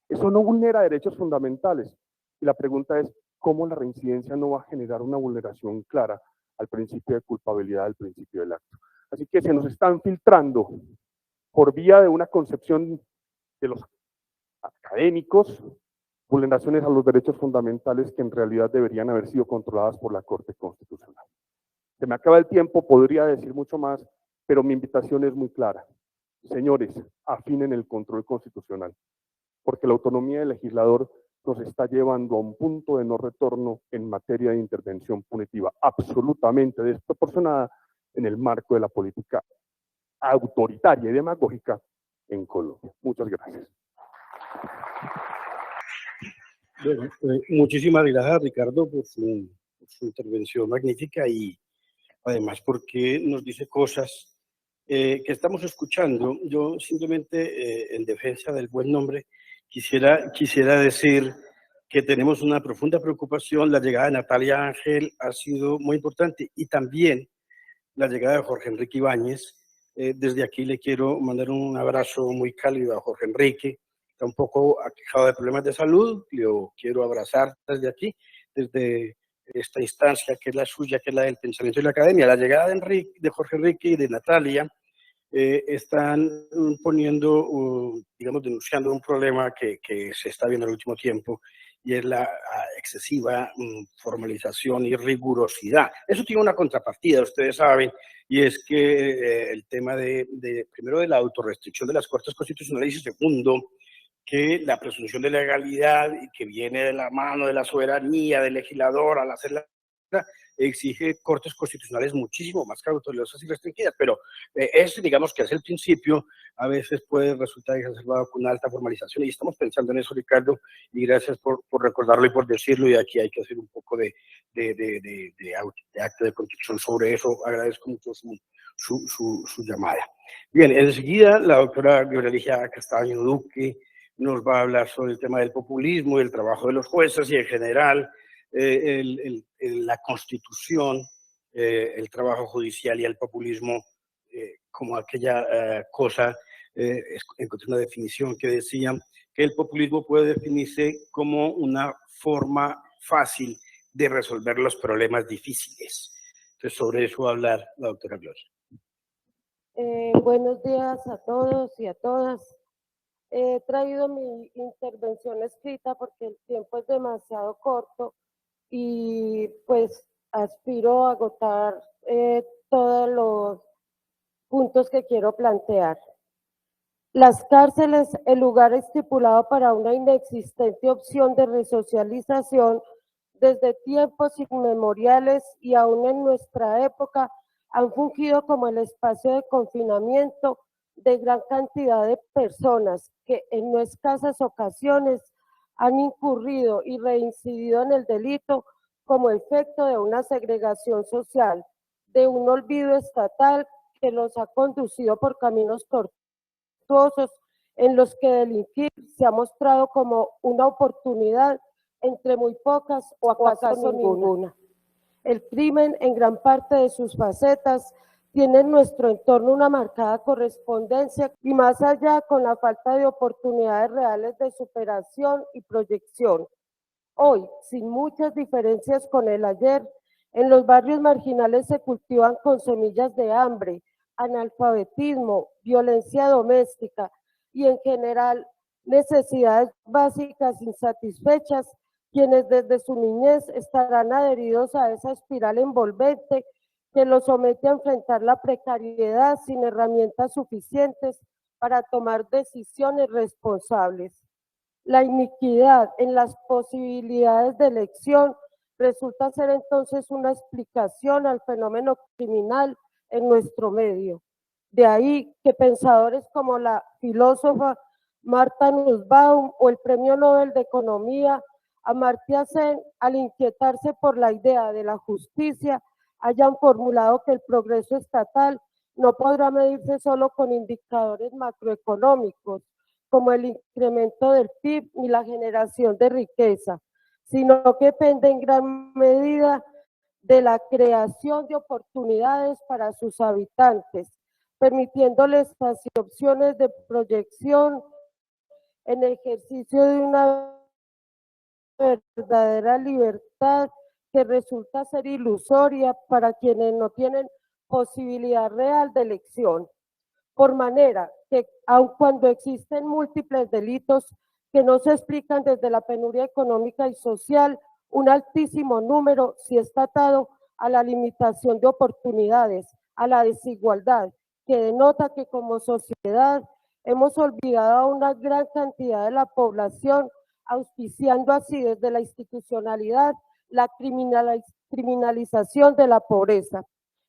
Speaker 2: Eso no vulnera derechos fundamentales. Y la pregunta es, ¿cómo la reincidencia no va a generar una vulneración clara al principio de culpabilidad, al principio del acto? Así que se nos están filtrando por vía de una concepción de los académicos, vulneraciones a los derechos fundamentales que en realidad deberían haber sido controladas por la Corte Constitucional. Se me acaba el tiempo, podría decir mucho más, pero mi invitación es muy clara. Señores, afinen el control constitucional, porque la autonomía del legislador nos está llevando a un punto de no retorno en materia de intervención punitiva absolutamente desproporcionada en el marco de la política autoritaria y demagógica en Colombia. Muchas gracias.
Speaker 1: Bueno, muchísimas gracias, Ricardo, por su intervención magnífica y además porque nos dice cosas que estamos escuchando, yo simplemente en defensa del buen nombre quisiera decir que tenemos una profunda preocupación. La llegada de Natalia Ángel ha sido muy importante y también la llegada de Jorge Enrique Ibáñez. Desde aquí le quiero mandar un abrazo muy cálido a Jorge Enrique. Está un poco aquejado de problemas de salud. Lo quiero abrazar desde aquí, desde esta instancia que es la suya, que es la del pensamiento y la academia. La llegada de Jorge Enrique y de Natalia están poniendo, digamos, denunciando un problema que se está viendo en el último tiempo, y es la excesiva formalización y rigurosidad. Eso tiene una contrapartida, ustedes saben, y es que el tema primero, de la autorrestricción de las Cortes Constitucionales, y segundo, que la presunción de legalidad, que viene de la mano de la soberanía del legislador al hacerla, exige cortes constitucionales muchísimo más cautelosas y restringidas, pero eso, digamos, que es el principio, a veces puede resultar exacerbado con una alta formalización, y estamos pensando en eso, Ricardo, y gracias por recordarlo y por decirlo, y aquí hay que hacer un poco de acto de contrición sobre eso. Agradezco mucho su llamada. Bien, enseguida la doctora Gloria Castaño Duque nos va a hablar sobre el tema del populismo y el trabajo de los jueces, y en general la Constitución, el trabajo judicial y el populismo como aquella cosa. Encontré una definición que decía que el populismo puede definirse como una forma fácil de resolver los problemas difíciles. Entonces, sobre eso va a hablar la doctora Gloria.
Speaker 3: Buenos días a todos y a todas. He traído mi intervención escrita porque el tiempo es demasiado corto y pues aspiro a agotar todos los puntos que quiero plantear. Las cárceles, el lugar estipulado para una inexistente opción de resocialización desde tiempos inmemoriales y aún en nuestra época, han fungido como el espacio de confinamiento de gran cantidad de personas que en no escasas ocasiones han incurrido y reincidido en el delito como efecto de una segregación social, de un olvido estatal que los ha conducido por caminos tortuosos en los que delinquir se ha mostrado como una oportunidad entre muy pocas o acaso ninguna. El crimen, en gran parte de sus facetas, tiene en nuestro entorno una marcada correspondencia y más allá con la falta de oportunidades reales de superación y proyección. Hoy, sin muchas diferencias con el ayer, en los barrios marginales se cultivan con semillas de hambre, analfabetismo, violencia doméstica y en general necesidades básicas insatisfechas, quienes desde su niñez estarán adheridos a esa espiral envolvente que los somete a enfrentar la precariedad sin herramientas suficientes para tomar decisiones responsables. La iniquidad en las posibilidades de elección resulta ser entonces una explicación al fenómeno criminal en nuestro medio. De ahí que pensadores como la filósofa Martha Nussbaum o el Premio Nobel de Economía Amartya Sen, al inquietarse por la idea de la justicia, hayan formulado que el progreso estatal no podrá medirse solo con indicadores macroeconómicos, como el incremento del PIB ni la generación de riqueza, sino que depende en gran medida de la creación de oportunidades para sus habitantes, permitiéndoles así opciones de proyección en ejercicio de una verdadera libertad que resulta ser ilusoria para quienes no tienen posibilidad real de elección. Por manera que, aun cuando existen múltiples delitos que no se explican desde la penuria económica y social, un altísimo número sí está atado a la limitación de oportunidades, a la desigualdad, que denota que como sociedad hemos olvidado a una gran cantidad de la población, auspiciando así desde la institucionalidad la criminalización de la pobreza.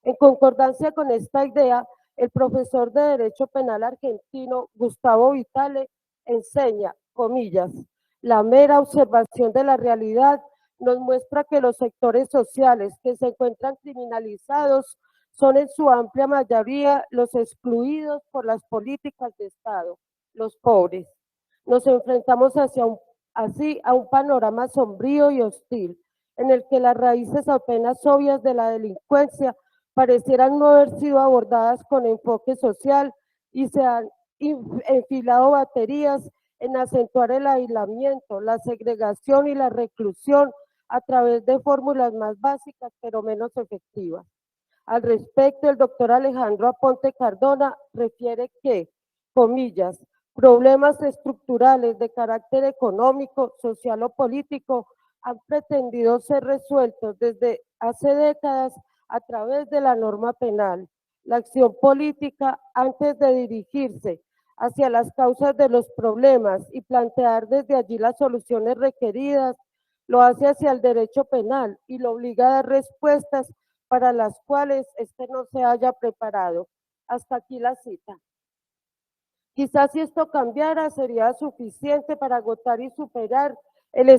Speaker 3: En concordancia con esta idea, el profesor de Derecho Penal argentino Gustavo Vitale enseña, comillas, la mera observación de la realidad nos muestra que los sectores sociales que se encuentran criminalizados son en su amplia mayoría los excluidos por las políticas de Estado, los pobres. Nos enfrentamos así a un panorama sombrío y hostil, en el que las raíces apenas obvias de la delincuencia parecieran no haber sido abordadas con enfoque social y se han enfilado baterías en acentuar el aislamiento, la segregación y la reclusión a través de fórmulas más básicas pero menos efectivas. Al respecto, el doctor Alejandro Aponte Cardona refiere que, comillas, problemas estructurales de carácter económico, social o político han pretendido ser resueltos desde hace décadas a través de la norma penal. La acción política, antes de dirigirse hacia las causas de los problemas y plantear desde allí las soluciones requeridas, lo hace hacia el derecho penal y lo obliga a dar respuestas para las cuales éste no se haya preparado. Hasta aquí la cita. Quizás si esto cambiara sería suficiente para agotar y superar el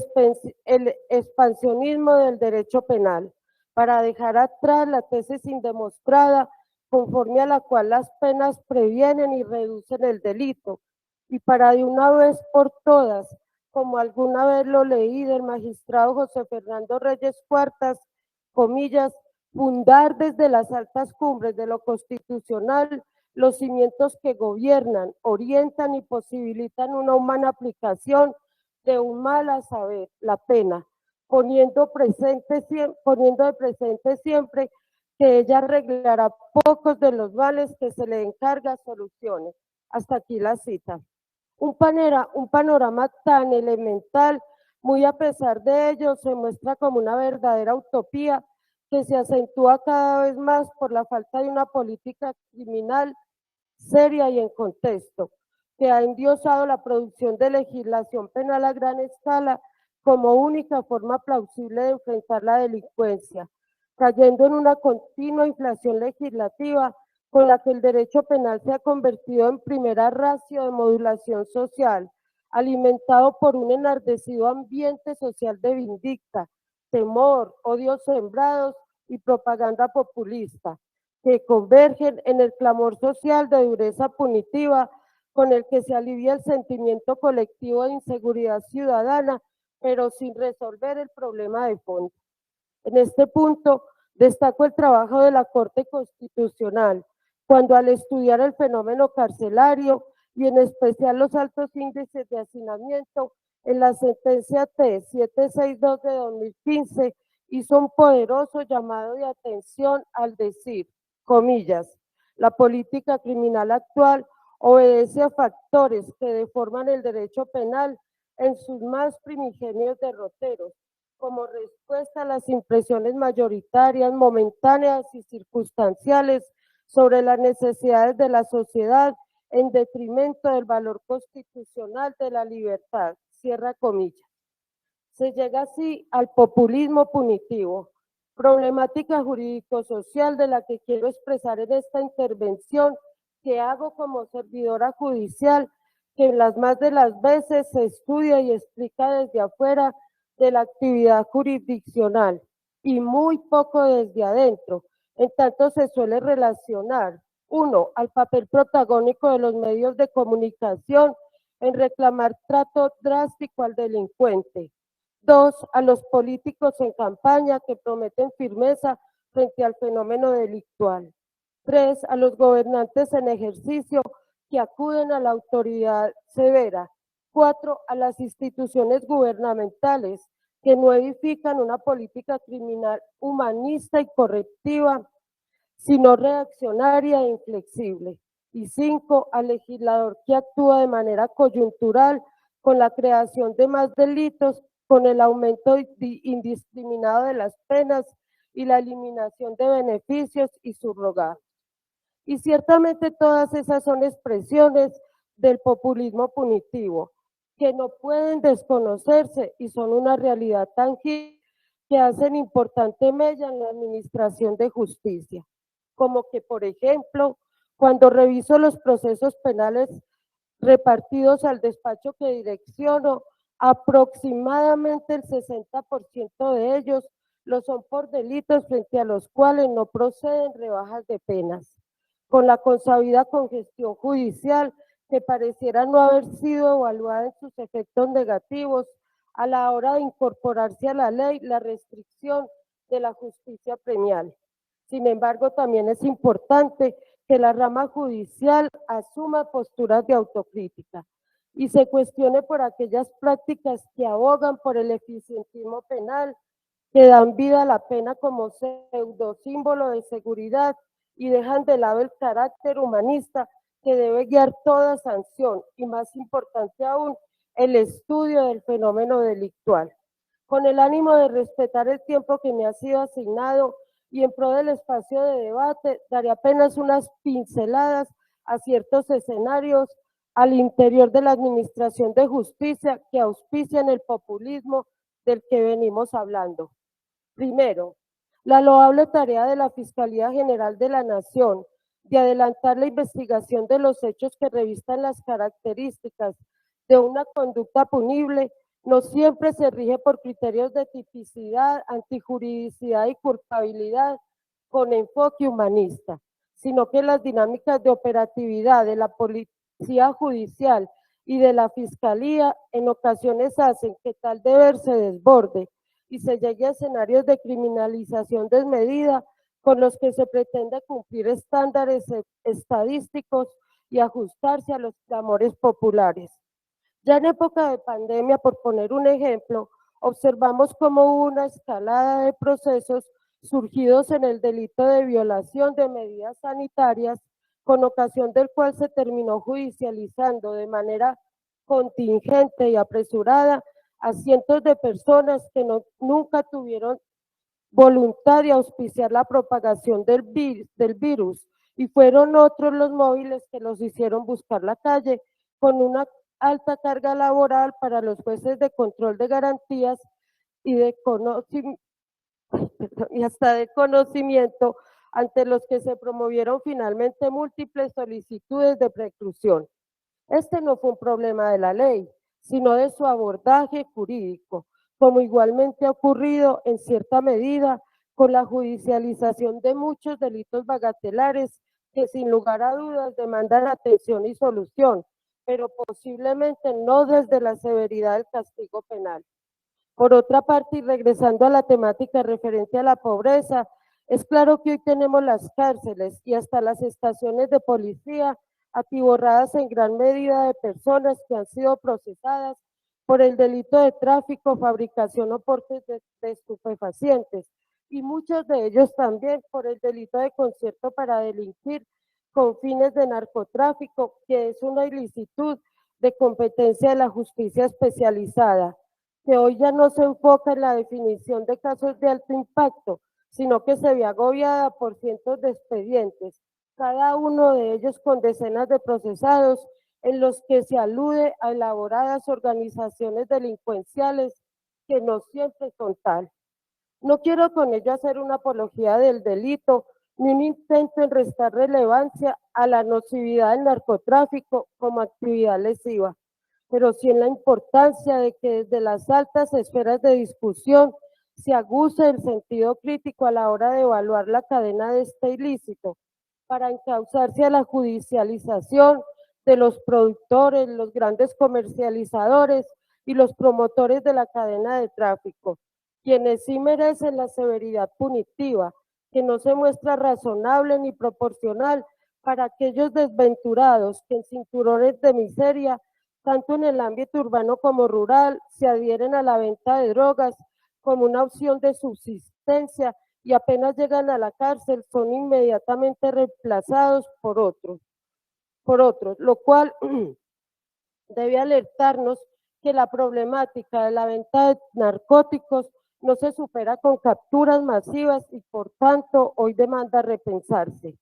Speaker 3: expansionismo del derecho penal, para dejar atrás la tesis indemostrada conforme a la cual las penas previenen y reducen el delito, y para de una vez por todas, como alguna vez lo leí del magistrado José Fernando Reyes Cuartas, comillas, fundar desde las altas cumbres de lo constitucional los cimientos que gobiernan, orientan y posibilitan una humana aplicación de un mal a saber, la pena, poniendo de presente siempre que ella arreglará pocos de los males que se le encarga soluciones. Hasta aquí la cita. Un panorama tan elemental, muy a pesar de ello, se muestra como una verdadera utopía que se acentúa cada vez más por la falta de una política criminal seria y en contexto, que ha endiosado la producción de legislación penal a gran escala como única forma plausible de enfrentar la delincuencia, cayendo en una continua inflación legislativa con la que el derecho penal se ha convertido en primera ratio de modulación social, alimentado por un enardecido ambiente social de vindicta, temor, odios sembrados y propaganda populista, que convergen en el clamor social de dureza punitiva con el que se alivia el sentimiento colectivo de inseguridad ciudadana, pero sin resolver el problema de fondo. En este punto, destaco el trabajo de la Corte Constitucional, cuando al estudiar el fenómeno carcelario y en especial los altos índices de hacinamiento, en la sentencia T-762 de 2015, hizo un poderoso llamado de atención al decir, comillas, la política criminal actual obedece a factores que deforman el derecho penal en sus más primigenios derroteros, como respuesta a las impresiones mayoritarias, momentáneas y circunstanciales sobre las necesidades de la sociedad en detrimento del valor constitucional de la libertad, cierra comillas. Se llega así al populismo punitivo, problemática jurídico-social de la que quiero expresar en esta intervención que hago como servidora judicial, que en las más de las veces se estudia y explica desde afuera de la actividad jurisdiccional y muy poco desde adentro. En tanto se suele relacionar, uno, al papel protagónico de los medios de comunicación en reclamar trato drástico al delincuente. Dos, a los políticos en campaña que prometen firmeza frente al fenómeno delictual. Tres, a los gobernantes en ejercicio que acuden a la autoridad severa. Cuatro, a las instituciones gubernamentales que no edifican una política criminal humanista y correctiva, sino reaccionaria e inflexible. Y cinco, al legislador que actúa de manera coyuntural con la creación de más delitos, con el aumento indiscriminado de las penas y la eliminación de beneficios y subrogados. Y ciertamente todas esas son expresiones del populismo punitivo, que no pueden desconocerse y son una realidad tangible que hacen importante mella en la administración de justicia. Como que, por ejemplo, cuando reviso los procesos penales repartidos al despacho que direcciono, aproximadamente el 60% de ellos Lo son por delitos frente a los cuales no proceden rebajas de penas, con la consabida congestión judicial que pareciera no haber sido evaluada en sus efectos negativos a la hora de incorporarse a la ley la restricción de la justicia premial. Sin embargo, también es importante que la rama judicial asuma posturas de autocrítica y se cuestione por aquellas prácticas que abogan por el eficientismo penal, que dan vida a la pena como pseudo símbolo de seguridad y dejan de lado el carácter humanista que debe guiar toda sanción y, más importante aún, el estudio del fenómeno delictual. Con el ánimo de respetar el tiempo que me ha sido asignado y en pro del espacio de debate, daré apenas unas pinceladas a ciertos escenarios al interior de la Administración de Justicia que auspician el populismo del que venimos hablando. Primero, la loable tarea de la Fiscalía General de la Nación de adelantar la investigación de los hechos que revistan las características de una conducta punible no siempre se rige por criterios de tipicidad, antijuridicidad y culpabilidad con enfoque humanista, sino que las dinámicas de operatividad de la policía judicial y de la Fiscalía en ocasiones hacen que tal deber se desborde y se llegue a escenarios de criminalización desmedida con los que se pretende cumplir estándares estadísticos y ajustarse a los clamores populares. Ya en época de pandemia, por poner un ejemplo, observamos como hubo una escalada de procesos surgidos en el delito de violación de medidas sanitarias, con ocasión del cual se terminó judicializando de manera contingente y apresurada a cientos de personas que nunca tuvieron voluntad de auspiciar la propagación del virus y fueron otros los móviles que los hicieron buscar la calle con una alta carga laboral para los jueces de control de garantías y hasta de conocimiento, ante los que se promovieron finalmente múltiples solicitudes de preclusión. Este no fue un problema de la ley, sino de su abordaje jurídico, como igualmente ha ocurrido en cierta medida con la judicialización de muchos delitos bagatelares que sin lugar a dudas demandan atención y solución, pero posiblemente no desde la severidad del castigo penal. Por otra parte, y regresando a la temática referente a la pobreza, es claro que hoy tenemos las cárceles y hasta las estaciones de policía atiborradas en gran medida de personas que han sido procesadas por el delito de tráfico, fabricación o porte de estupefacientes, y muchos de ellos también por el delito de concierto para delinquir con fines de narcotráfico, que es una ilicitud de competencia de la justicia especializada, que hoy ya no se enfoca en la definición de casos de alto impacto, sino que se ve agobiada por cientos de expedientes, cada uno de ellos con decenas de procesados, en los que se alude a elaboradas organizaciones delincuenciales que no siempre son tal. No quiero con ello hacer una apología del delito, ni un intento en restar relevancia a la nocividad del narcotráfico como actividad lesiva, pero sí en la importancia de que desde las altas esferas de discusión se aguce el sentido crítico a la hora de evaluar la cadena de este ilícito, para encauzarse a la judicialización de los productores, los grandes comercializadores y los promotores de la cadena de tráfico, quienes sí merecen la severidad punitiva, que no se muestra razonable ni proporcional para aquellos desventurados que en cinturones de miseria, tanto en el ámbito urbano como rural, se adhieren a la venta de drogas como una opción de subsistencia y apenas llegan a la cárcel son inmediatamente reemplazados por otros, lo cual debe alertarnos que la problemática de la venta de narcóticos no se supera con capturas masivas y por tanto hoy demanda repensarse.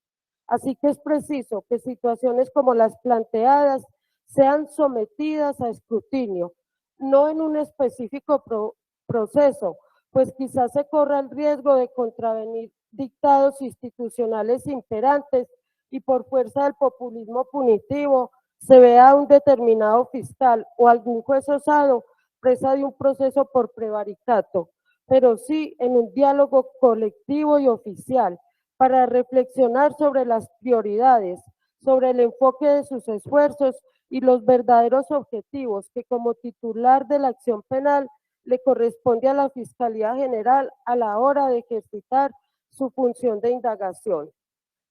Speaker 3: Así que es preciso que situaciones como las planteadas sean sometidas a escrutinio, no en un específico proceso, pues quizás se corra el riesgo de contravenir dictados institucionales imperantes y por fuerza del populismo punitivo se vea a un determinado fiscal o algún juez osado presa de un proceso por prevaricato, pero sí en un diálogo colectivo y oficial para reflexionar sobre las prioridades, sobre el enfoque de sus esfuerzos y los verdaderos objetivos que como titular de la acción penal le corresponde a la Fiscalía General a la hora de ejercitar su función de indagación.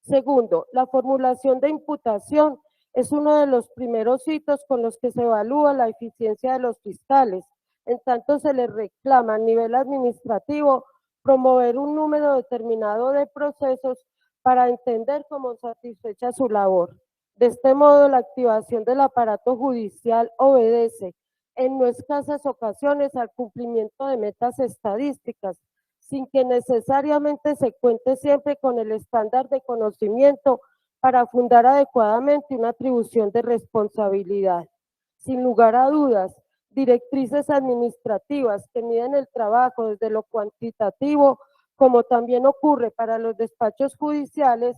Speaker 3: Segundo, la formulación de imputación es uno de los primeros hitos con los que se evalúa la eficiencia de los fiscales. En tanto, se les reclama a nivel administrativo promover un número determinado de procesos para entender cómo satisfecha su labor. De este modo, la activación del aparato judicial obedece en no escasas ocasiones al cumplimiento de metas estadísticas, sin que necesariamente se cuente siempre con el estándar de conocimiento para fundar adecuadamente una atribución de responsabilidad. Sin lugar a dudas, directrices administrativas que miden el trabajo desde lo cuantitativo, como también ocurre para los despachos judiciales,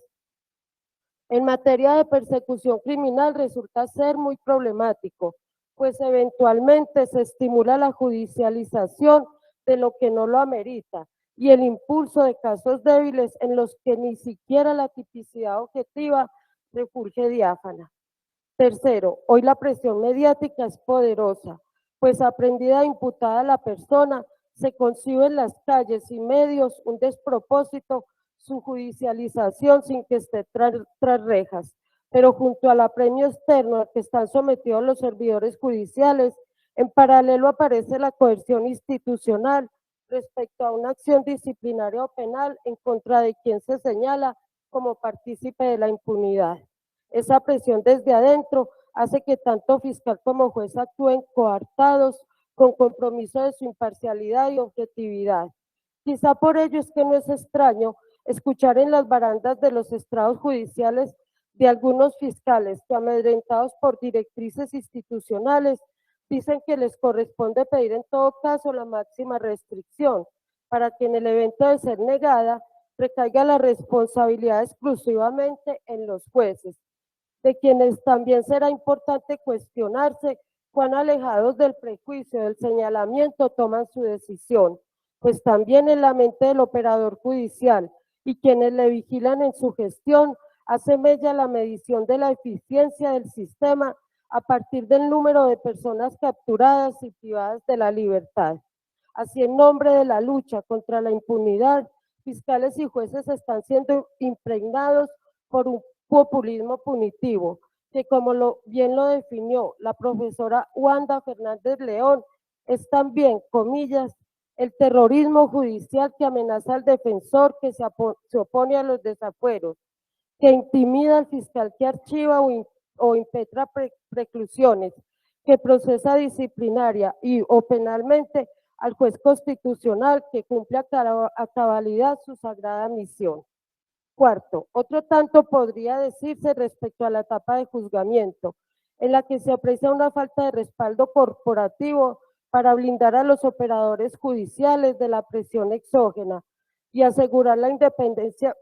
Speaker 3: en materia de persecución criminal resulta ser muy problemático, pues eventualmente se estimula la judicialización de lo que no lo amerita y el impulso de casos débiles en los que ni siquiera la tipicidad objetiva refulge diáfana. Tercero, hoy la presión mediática es poderosa, pues aprendida e imputada a la persona, se concibe en las calles y medios un despropósito, su judicialización sin que esté tras rejas, pero junto al apremio externo al que están sometidos los servidores judiciales, en paralelo aparece la coerción institucional respecto a una acción disciplinaria o penal en contra de quien se señala como partícipe de la impunidad. Esa presión desde adentro hace que tanto fiscal como juez actúen coartados con compromiso de su imparcialidad y objetividad. Quizá por ello es que no es extraño escuchar en las barandas de los estrados judiciales de algunos fiscales que, amedrentados por directrices institucionales, dicen que les corresponde pedir en todo caso la máxima restricción para que en el evento de ser negada recaiga la responsabilidad exclusivamente en los jueces, de quienes también será importante cuestionarse cuán alejados del prejuicio, del señalamiento toman su decisión, pues también en la mente del operador judicial y quienes le vigilan en su gestión hace mella la medición de la eficiencia del sistema a partir del número de personas capturadas y privadas de la libertad. Así, en nombre de la lucha contra la impunidad, fiscales y jueces están siendo impregnados por un populismo punitivo, que como bien lo definió la profesora Wanda Fernández León, es también, comillas, el terrorismo judicial que amenaza al defensor que se opone a los desafueros, que intimida al fiscal que archiva o impetra preclusiones, que procesa disciplinaria o penalmente al juez constitucional que cumple a cabalidad su sagrada misión. Cuarto, otro tanto podría decirse respecto a la etapa de juzgamiento, en la que se aprecia una falta de respaldo corporativo para blindar a los operadores judiciales de la presión exógena y asegurar la independencia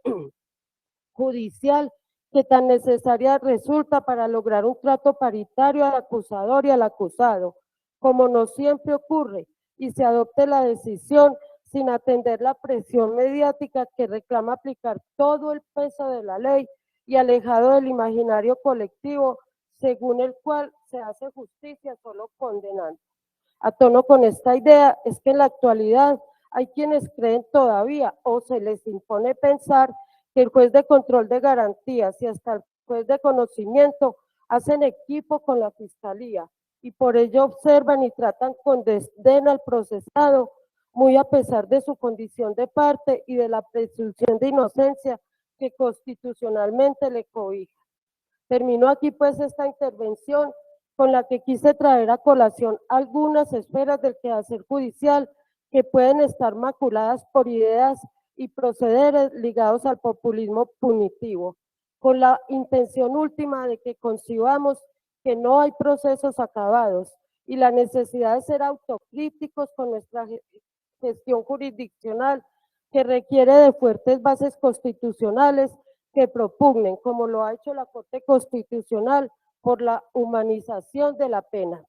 Speaker 3: judicial que tan necesaria resulta para lograr un trato paritario al acusador y al acusado, como no siempre ocurre, y se adopte la decisión sin atender la presión mediática que reclama aplicar todo el peso de la ley y alejado del imaginario colectivo, según el cual se hace justicia solo condenando. A tono con esta idea es que en la actualidad hay quienes creen todavía o se les impone pensar que el juez de control de garantías y hasta el juez de conocimiento hacen equipo con la fiscalía y por ello observan y tratan con desdén al procesado, muy a pesar de su condición de parte y de la presunción de inocencia que constitucionalmente le cobija. Termino aquí pues esta intervención con la que quise traer a colación algunas esferas del quehacer judicial que pueden estar maculadas por ideas y procederes ligados al populismo punitivo, con la intención última de que concibamos que no hay procesos acabados y la necesidad de ser autocríticos con nuestra gestión jurisdiccional que requiere de fuertes bases constitucionales que propugnen, como lo ha hecho la Corte Constitucional, por la humanización de la pena.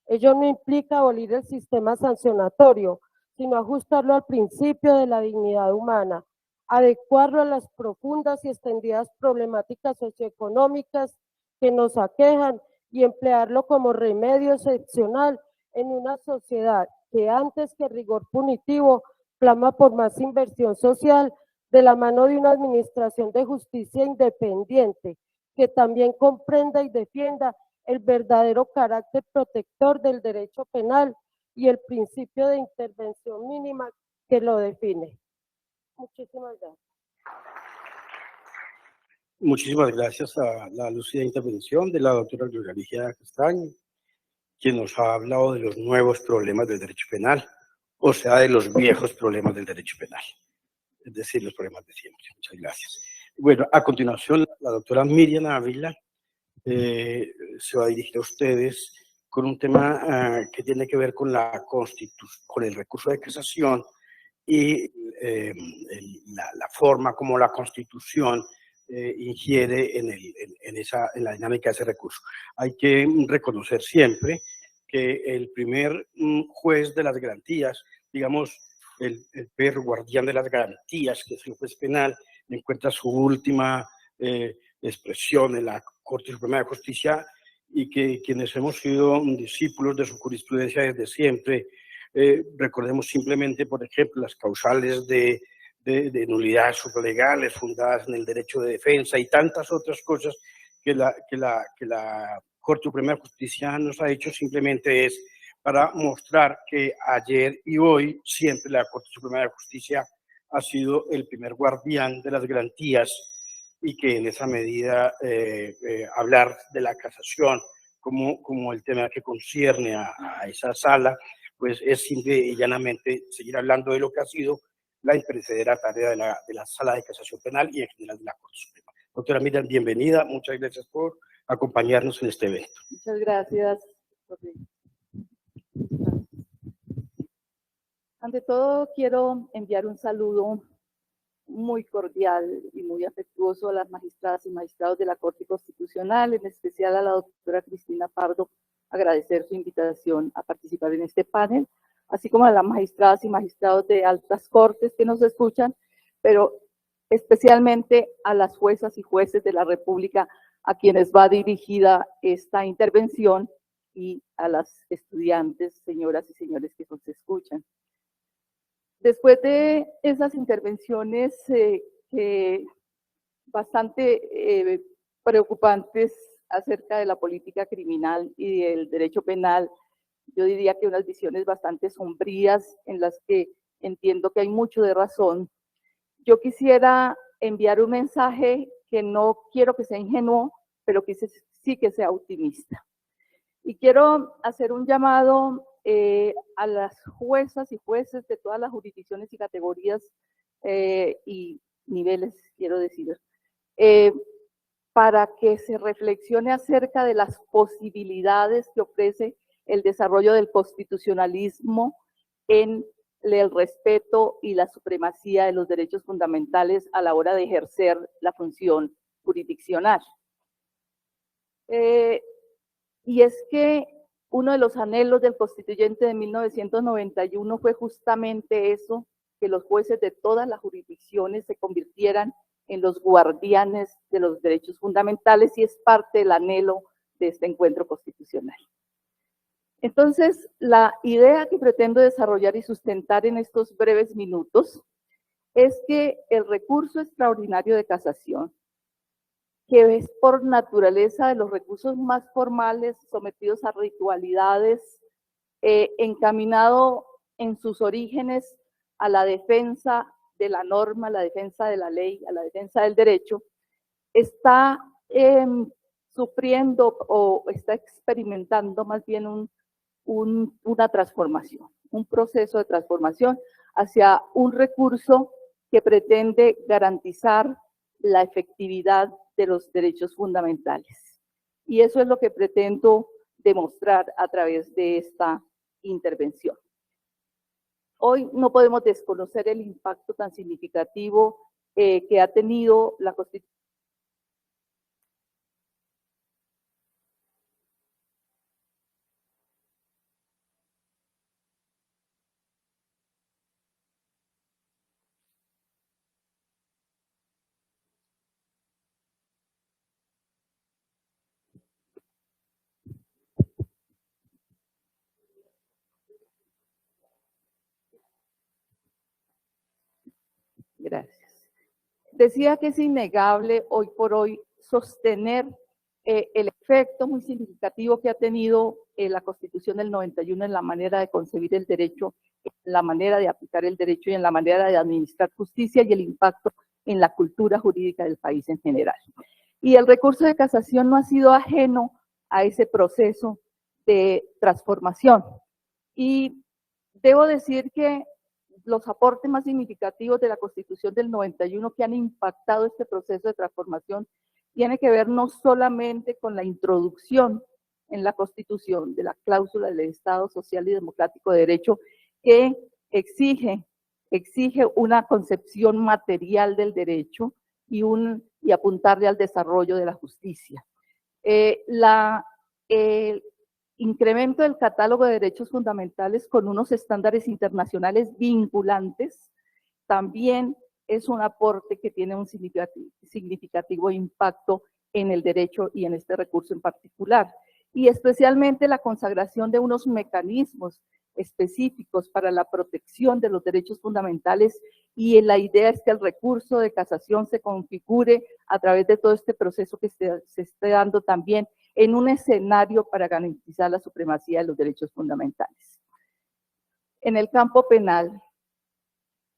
Speaker 3: Ello no implica abolir el sistema sancionatorio, sino ajustarlo al principio de la dignidad humana, adecuarlo a las profundas y extendidas problemáticas socioeconómicas que nos aquejan y emplearlo como remedio excepcional en una sociedad que antes que rigor punitivo clama por más inversión social de la mano de una administración de justicia independiente que también comprenda y defienda el verdadero carácter protector del derecho penal y el principio de intervención mínima que lo define. Muchísimas gracias.
Speaker 1: Muchísimas gracias a la lúcida intervención de la doctora Gloria Ligia Castaño, quien nos ha hablado de los nuevos problemas del derecho penal, o sea, de los viejos problemas del derecho penal, es decir, los problemas de siempre. Muchas gracias. Bueno, a continuación, la doctora Miriam Ávila se va a dirigir a ustedes con un tema que tiene que ver con con el recurso de casación y la forma como la Constitución ingiere en la dinámica de ese recurso. Hay que reconocer siempre que el primer juez de las garantías, digamos, el perro guardián de las garantías, que es el juez penal, encuentra su última expresión en la Corte Suprema de Justicia, y que quienes hemos sido discípulos de su jurisprudencia desde siempre, recordemos simplemente, por ejemplo, las causales de nulidades supralegales fundadas en el derecho de defensa y tantas otras cosas que la Corte Suprema de Justicia nos ha hecho, simplemente es para mostrar que ayer y hoy siempre la Corte Suprema de Justicia ha sido el primer guardián de las garantías, y que en esa medida hablar de la casación como el tema que concierne a esa sala, pues es simple y llanamente seguir hablando de lo que ha sido la imperecedera tarea de la Sala de Casación Penal y en general de la Corte Suprema. Doctora Miriam, bienvenida, muchas gracias por acompañarnos en este evento.
Speaker 4: Muchas gracias. Ante todo, quiero enviar un saludo muy cordial y muy afectuoso a las magistradas y magistrados de la Corte Constitucional, en especial a la doctora Cristina Pardo, agradecer su invitación a participar en este panel, así como a las magistradas y magistrados de altas cortes que nos escuchan, pero especialmente a las juezas y jueces de la República a quienes va dirigida esta intervención, y a las estudiantes, señoras y señores que nos escuchan. Después de esas intervenciones bastante preocupantes acerca de la política criminal y del derecho penal, yo diría que unas visiones bastante sombrías en las que entiendo que hay mucho de razón, yo quisiera enviar un mensaje que no quiero que sea ingenuo, pero que sí que sea optimista. Y quiero hacer un llamado a las juezas y jueces de todas las jurisdicciones y categorías y niveles, quiero decir, para que se reflexione acerca de las posibilidades que ofrece el desarrollo del constitucionalismo en el respeto y la supremacía de los derechos fundamentales a la hora de ejercer la función jurisdiccional. Y es que uno de los anhelos del constituyente de 1991 fue justamente eso, que los jueces de todas las jurisdicciones se convirtieran en los guardianes de los derechos fundamentales, y es parte del anhelo de este encuentro constitucional. Entonces, la idea que pretendo desarrollar y sustentar en estos breves minutos es que el recurso extraordinario de casación, que es por naturaleza de los recursos más formales sometidos a ritualidades, encaminado en sus orígenes a la defensa de la norma, a la defensa de la ley, a la defensa del derecho, está sufriendo o está experimentando más bien una transformación, un proceso de transformación hacia un recurso que pretende garantizar la efectividad de los derechos fundamentales. Y eso es lo que pretendo demostrar a través de esta intervención. Hoy no podemos desconocer el impacto tan significativo que ha tenido la Constitución Decía que es innegable hoy por hoy sostener el efecto muy significativo que ha tenido la Constitución del 91 en la manera de concebir el derecho, en la manera de aplicar el derecho y en la manera de administrar justicia y el impacto en la cultura jurídica del país en general. Y el recurso de casación no ha sido ajeno a ese proceso de transformación. Y debo decir que los aportes más significativos de la Constitución del 91 que han impactado este proceso de transformación tiene que ver no solamente con la introducción en la Constitución de la cláusula del Estado Social y Democrático de Derecho, que exige una concepción material del derecho y apuntarle al desarrollo de la justicia. El incremento del catálogo de derechos fundamentales con unos estándares internacionales vinculantes también es un aporte que tiene un significativo impacto en el derecho y en este recurso en particular. Y especialmente la consagración de unos mecanismos específicos para la protección de los derechos fundamentales, y la idea es que el recurso de casación se configure a través de todo este proceso que se esté dando también en un escenario para garantizar la supremacía de los derechos fundamentales. En el campo penal,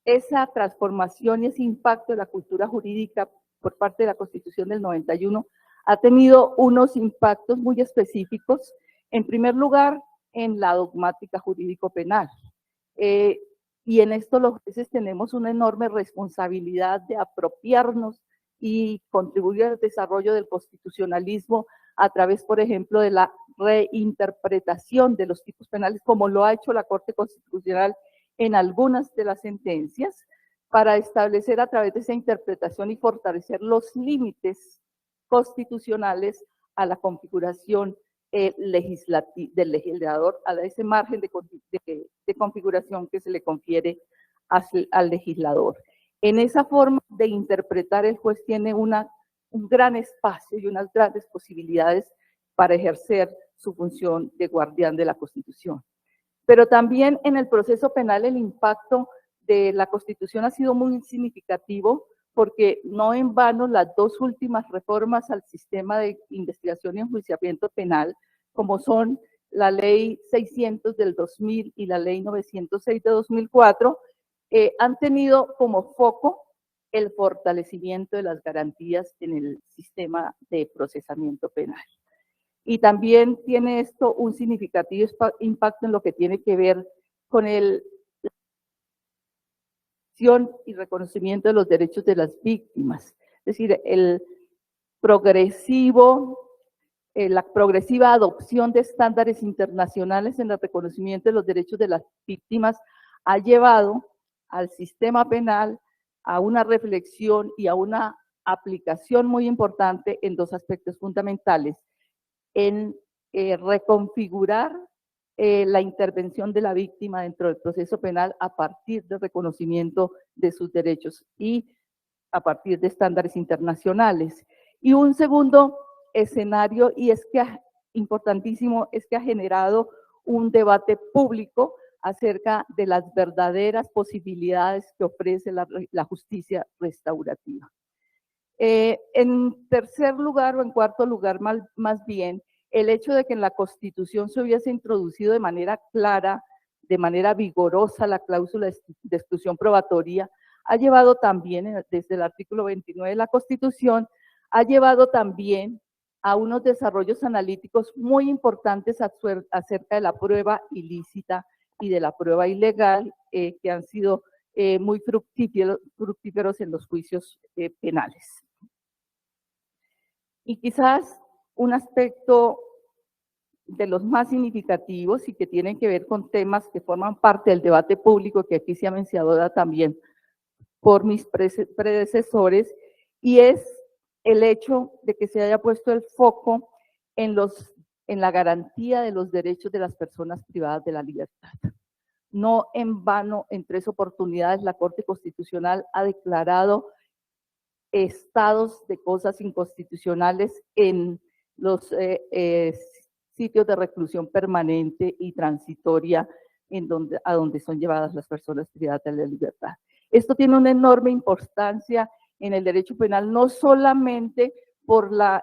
Speaker 4: esa transformación y ese impacto de la cultura jurídica por parte de la Constitución del 91 ha tenido unos impactos muy específicos. En primer lugar, en la dogmática jurídico-penal. Y en esto los jueces tenemos una enorme responsabilidad de apropiarnos y contribuir al desarrollo del constitucionalismo a través, por ejemplo, de la reinterpretación de los tipos penales, como lo ha hecho la Corte Constitucional en algunas de las sentencias, para establecer a través de esa interpretación y fortalecer los límites constitucionales a la configuración del legislador, a ese margen de configuración que se le confiere al legislador. En esa forma de interpretar, el juez tiene un gran espacio y unas grandes posibilidades para ejercer su función de guardián de la Constitución. Pero también en el proceso penal el impacto de la Constitución ha sido muy significativo, porque no en vano las dos últimas reformas al sistema de investigación y enjuiciamiento penal, como son la Ley 600 del 2000 y la Ley 906 de 2004, han tenido como foco el fortalecimiento de las garantías en el sistema de procesamiento penal. Y también tiene esto un significativo impacto en lo que tiene que ver con y reconocimiento de los derechos de las víctimas. Es decir, la progresiva adopción de estándares internacionales en el reconocimiento de los derechos de las víctimas ha llevado al sistema penal a una reflexión y a una aplicación muy importante en dos aspectos fundamentales: en reconfigurar la intervención de la víctima dentro del proceso penal a partir del reconocimiento de sus derechos y a partir de estándares internacionales. Y un segundo escenario, y es que importantísimo, es que ha generado un debate público acerca de las verdaderas posibilidades que ofrece la justicia restaurativa. En tercer lugar, o en cuarto lugar más bien, el hecho de que en la Constitución se hubiese introducido de manera clara, de manera vigorosa, la cláusula de exclusión probatoria, ha llevado también, desde el artículo 29 de la Constitución, ha llevado también a unos desarrollos analíticos muy importantes acerca de la prueba ilícita y de la prueba ilegal, que han sido muy fructíferos en los juicios penales. Y quizás un aspecto de los más significativos y que tienen que ver con temas que forman parte del debate público, que aquí se ha mencionado también por mis predecesores, y es el hecho de que se haya puesto el foco en la garantía de los derechos de las personas privadas de la libertad. No en vano, en 3 oportunidades, la Corte Constitucional ha declarado estados de cosas inconstitucionales en los sitios de reclusión permanente y transitoria a donde son llevadas las personas privadas de la libertad. Esto tiene una enorme importancia en el derecho penal, no solamente por la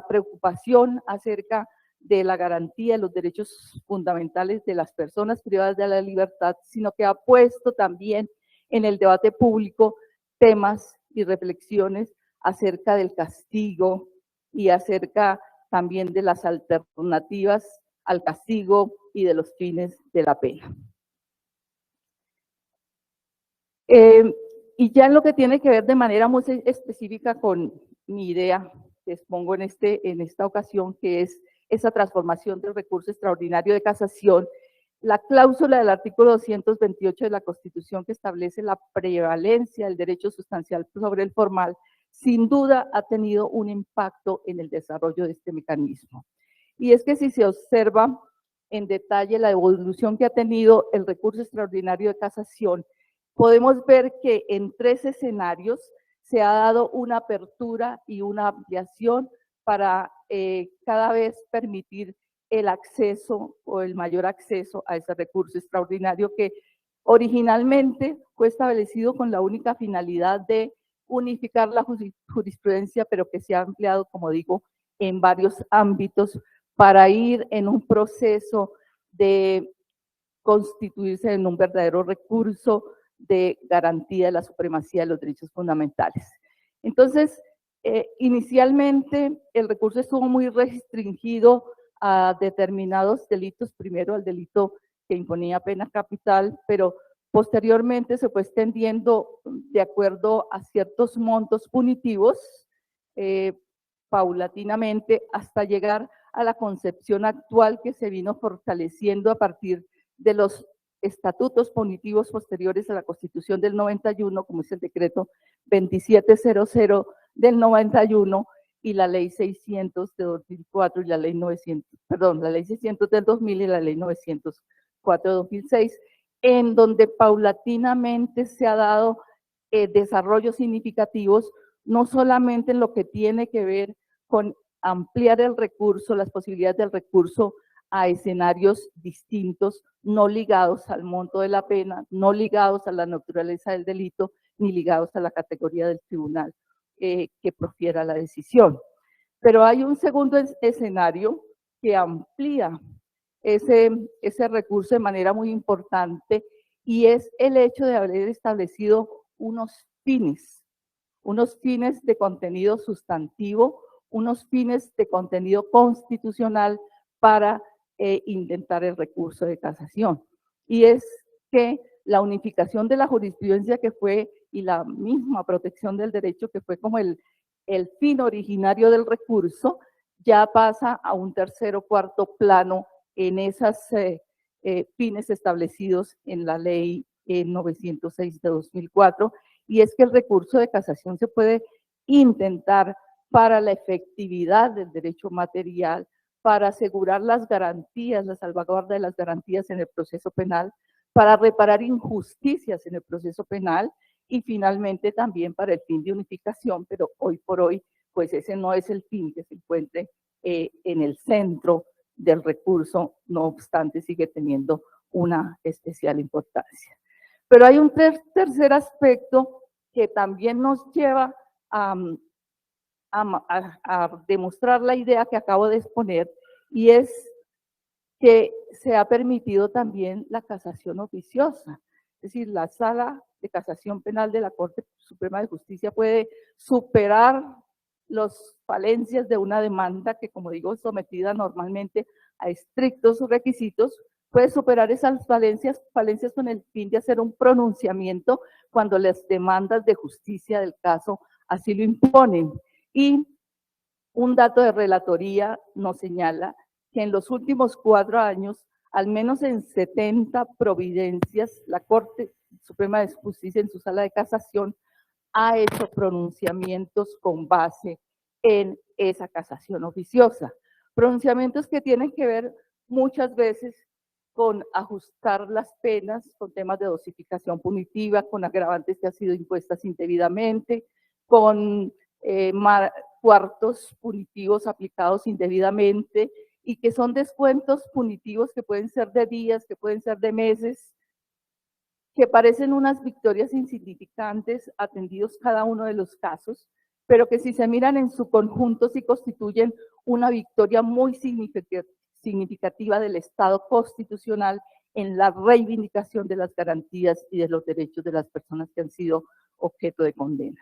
Speaker 4: preocupación acerca de la garantía de los derechos fundamentales de las personas privadas de la libertad, sino que ha puesto también en el debate público temas y reflexiones acerca del castigo y acerca también de las alternativas al castigo y de los fines de la pena. Y ya en lo que tiene que ver de manera muy específica con mi idea que expongo en esta ocasión, que es esa transformación del recurso extraordinario de casación, la cláusula del artículo 228 de la Constitución que establece la prevalencia del derecho sustancial sobre el formal, sin duda ha tenido un impacto en el desarrollo de este mecanismo. Y es que si se observa en detalle la evolución que ha tenido el recurso extraordinario de casación, podemos ver que en 3 escenarios se ha dado una apertura y una ampliación para cada vez permitir el acceso o el mayor acceso a ese recurso extraordinario que originalmente fue establecido con la única finalidad de unificar la jurisprudencia, pero que se ha ampliado, como digo, en varios ámbitos para ir en un proceso de constituirse en un verdadero recurso de garantía de la supremacía de los derechos fundamentales. Entonces, inicialmente el recurso estuvo muy restringido a determinados delitos, primero al delito que imponía pena capital, pero posteriormente se fue extendiendo de acuerdo a ciertos montos punitivos, paulatinamente, hasta llegar a la concepción actual que se vino fortaleciendo a partir de los estatutos punitivos posteriores a la Constitución del 91, como es el decreto 2700 del 91 y la ley 600 de 2004 y la ley 600 del 2000 y la ley 904 de 2006, en donde paulatinamente se ha dado desarrollos significativos, no solamente en lo que tiene que ver con ampliar el recurso, las posibilidades del recurso a escenarios distintos, no ligados al monto de la pena, no ligados a la naturaleza del delito, ni ligados a la categoría del tribunal que profiera la decisión. Pero hay un segundo escenario que amplía ese recurso de manera muy importante y es el hecho de haber establecido unos fines de contenido sustantivo, unos fines de contenido constitucional para intentar el recurso de casación. Y es que la unificación de la jurisprudencia que fue y la misma protección del derecho que fue como el fin originario del recurso, ya pasa a un tercer o cuarto plano en esos fines establecidos en la ley 906 de 2004, y es que el recurso de casación se puede intentar para la efectividad del derecho material, para asegurar las garantías, la salvaguarda de las garantías en el proceso penal, para reparar injusticias en el proceso penal y finalmente también para el fin de unificación, pero hoy por hoy, pues ese no es el fin que se encuentre en el centro del recurso, no obstante sigue teniendo una especial importancia. Pero hay un tercer aspecto que también nos lleva a demostrar la idea que acabo de exponer, y es que se ha permitido también la casación oficiosa. Es decir, la Sala de Casación Penal de la Corte Suprema de Justicia puede superar las falencias de una demanda que, como digo, es sometida normalmente a estrictos requisitos, puede superar esas falencias con el fin de hacer un pronunciamiento cuando las demandas de justicia del caso así lo imponen. Y un dato de relatoría nos señala que en los últimos 4 años, al menos en 70 providencias, la Corte Suprema de Justicia en su sala de casación ha hecho pronunciamientos con base en esa casación oficiosa. Pronunciamientos que tienen que ver muchas veces con ajustar las penas, con temas de dosificación punitiva, con agravantes que han sido impuestas indebidamente, con cuartos punitivos aplicados indebidamente y que son descuentos punitivos que pueden ser de días, que pueden ser de meses, que parecen unas victorias insignificantes atendidos cada uno de los casos, pero que si se miran en su conjunto sí constituyen una victoria muy significativa del Estado constitucional en la reivindicación de las garantías y de los derechos de las personas que han sido objeto de condena.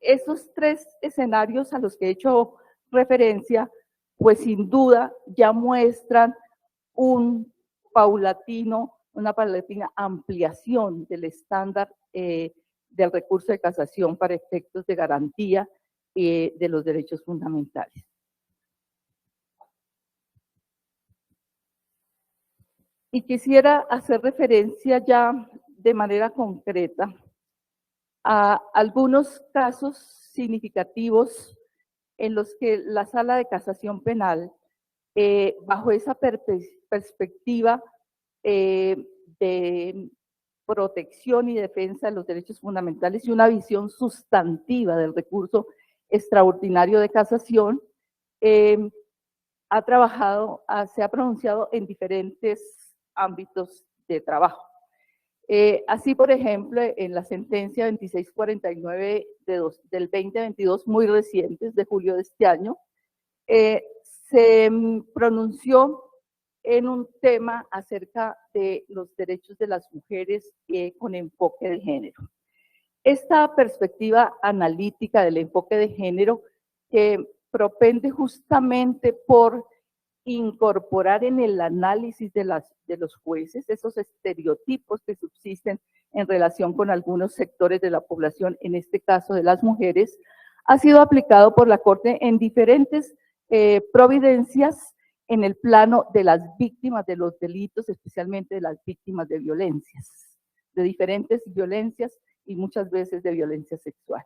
Speaker 4: Esos tres escenarios a los que he hecho referencia, pues sin duda ya muestran una paulatina ampliación del estándar del recurso de casación para efectos de garantía de los derechos fundamentales. Y quisiera hacer referencia ya de manera concreta a algunos casos significativos en los que la Sala de Casación Penal, bajo esa perspectiva de protección y defensa de los derechos fundamentales y una visión sustantiva del recurso extraordinario de casación, se ha pronunciado en diferentes ámbitos de trabajo. Así, por ejemplo, en la sentencia 2649 del 2022, muy recientes, de julio de este año, se pronunció en un tema acerca de los derechos de las mujeres con enfoque de género. Esta perspectiva analítica del enfoque de género que propende justamente por incorporar en el análisis de los jueces esos estereotipos que subsisten en relación con algunos sectores de la población, en este caso de las mujeres, ha sido aplicado por la Corte en diferentes providencias en el plano de las víctimas de los delitos, especialmente de las víctimas de violencias, de diferentes violencias y muchas veces de violencia sexual.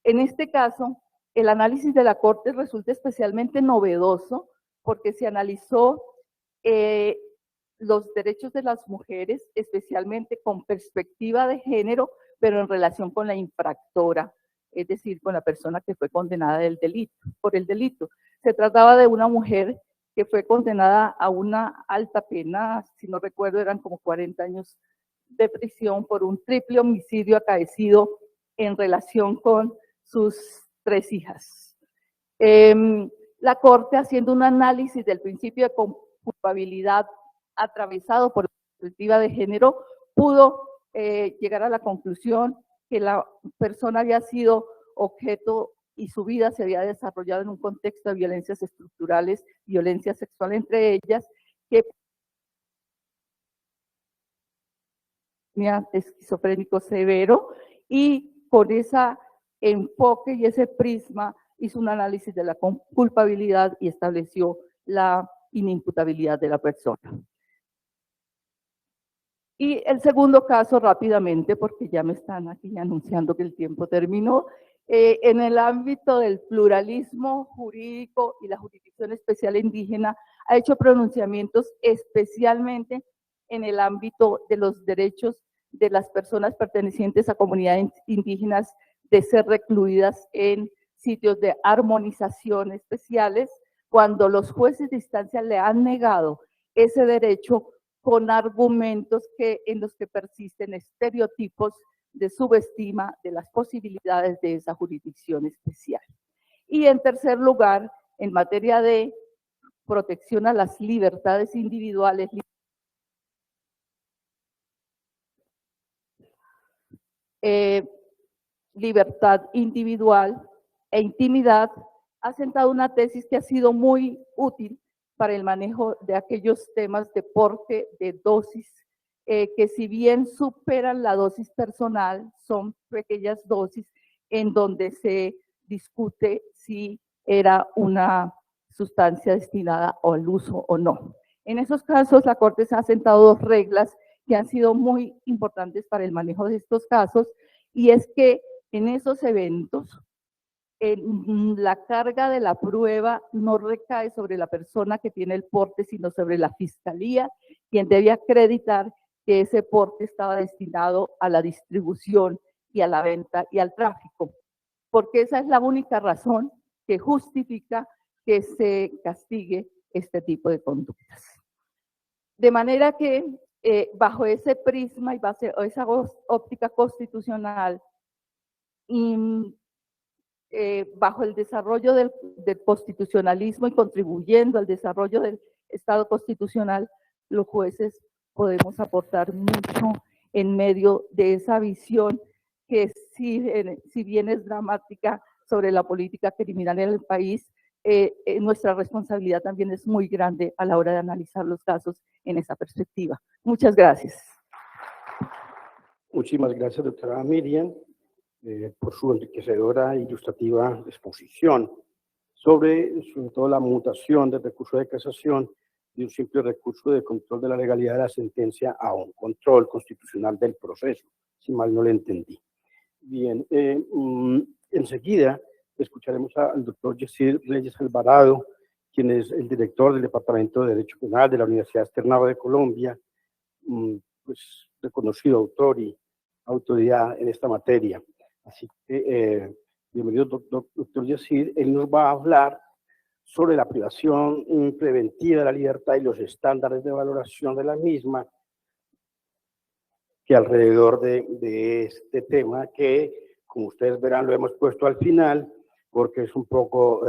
Speaker 4: En este caso, el análisis de la Corte resulta especialmente novedoso porque se analizó los derechos de las mujeres, especialmente con perspectiva de género, pero en relación con la infractora, es decir, con la persona que fue condenada por el delito. Se trataba de una mujer que fue condenada a una alta pena, si no recuerdo eran como 40 años de prisión por un triple homicidio acaecido en relación con sus 3 hijas. La Corte, haciendo un análisis del principio de culpabilidad atravesado por la perspectiva de género, pudo llegar a la conclusión que la persona había sido objeto y su vida se había desarrollado en un contexto de violencias estructurales, violencia sexual entre ellas, que tenía esquizofrénico severo, y con ese enfoque y ese prisma hizo un análisis de la culpabilidad y estableció la inimputabilidad de la persona. Y el segundo caso, rápidamente, porque ya me están aquí anunciando que el tiempo terminó, en el ámbito del pluralismo jurídico y la jurisdicción especial indígena, ha hecho pronunciamientos especialmente en el ámbito de los derechos de las personas pertenecientes a comunidades indígenas de ser recluidas en sitios de armonización especiales, cuando los jueces de instancia le han negado ese derecho con argumentos en los que persisten estereotipos de subestima de las posibilidades de esa jurisdicción especial. Y en tercer lugar, en materia de protección a las libertades individuales, libertad individual e intimidad, ha sentado una tesis que ha sido muy útil para el manejo de aquellos temas de porte de dosis, que si bien superan la dosis personal, son pequeñas dosis en donde se discute si era una sustancia destinada al uso o no. En esos casos, la Corte se ha sentado 2 reglas que han sido muy importantes para el manejo de estos casos, y es que en esos eventos, la carga de la prueba no recae sobre la persona que tiene el porte, sino sobre la fiscalía, quien debe acreditar que ese porte estaba destinado a la distribución y a la venta y al tráfico, porque esa es la única razón que justifica que se castigue este tipo de conductas. De manera que bajo ese prisma y esa óptica constitucional, y bajo el desarrollo del constitucionalismo y contribuyendo al desarrollo del Estado constitucional, los jueces podemos aportar mucho en medio de esa visión que si bien es dramática sobre la política criminal en el país, nuestra responsabilidad también es muy grande a la hora de analizar los casos en esa perspectiva. Muchas gracias.
Speaker 1: Muchísimas gracias, doctora Miriam, por su enriquecedora e ilustrativa exposición sobre todo la mutación del recurso de casación de un simple recurso de control de la legalidad de la sentencia a un control constitucional del proceso, si mal no le entendí. Bien, enseguida escucharemos al doctor Yesir Reyes Alvarado, quien es el director del Departamento de Derecho Penal de la Universidad Externado de Colombia, pues reconocido autor y autoridad en esta materia. Así que, bienvenido, doctor Yesir. Él nos va a hablar sobre la privación preventiva de la libertad y los estándares de valoración de la misma, que alrededor de este tema, que como ustedes verán lo hemos puesto al final, porque es un poco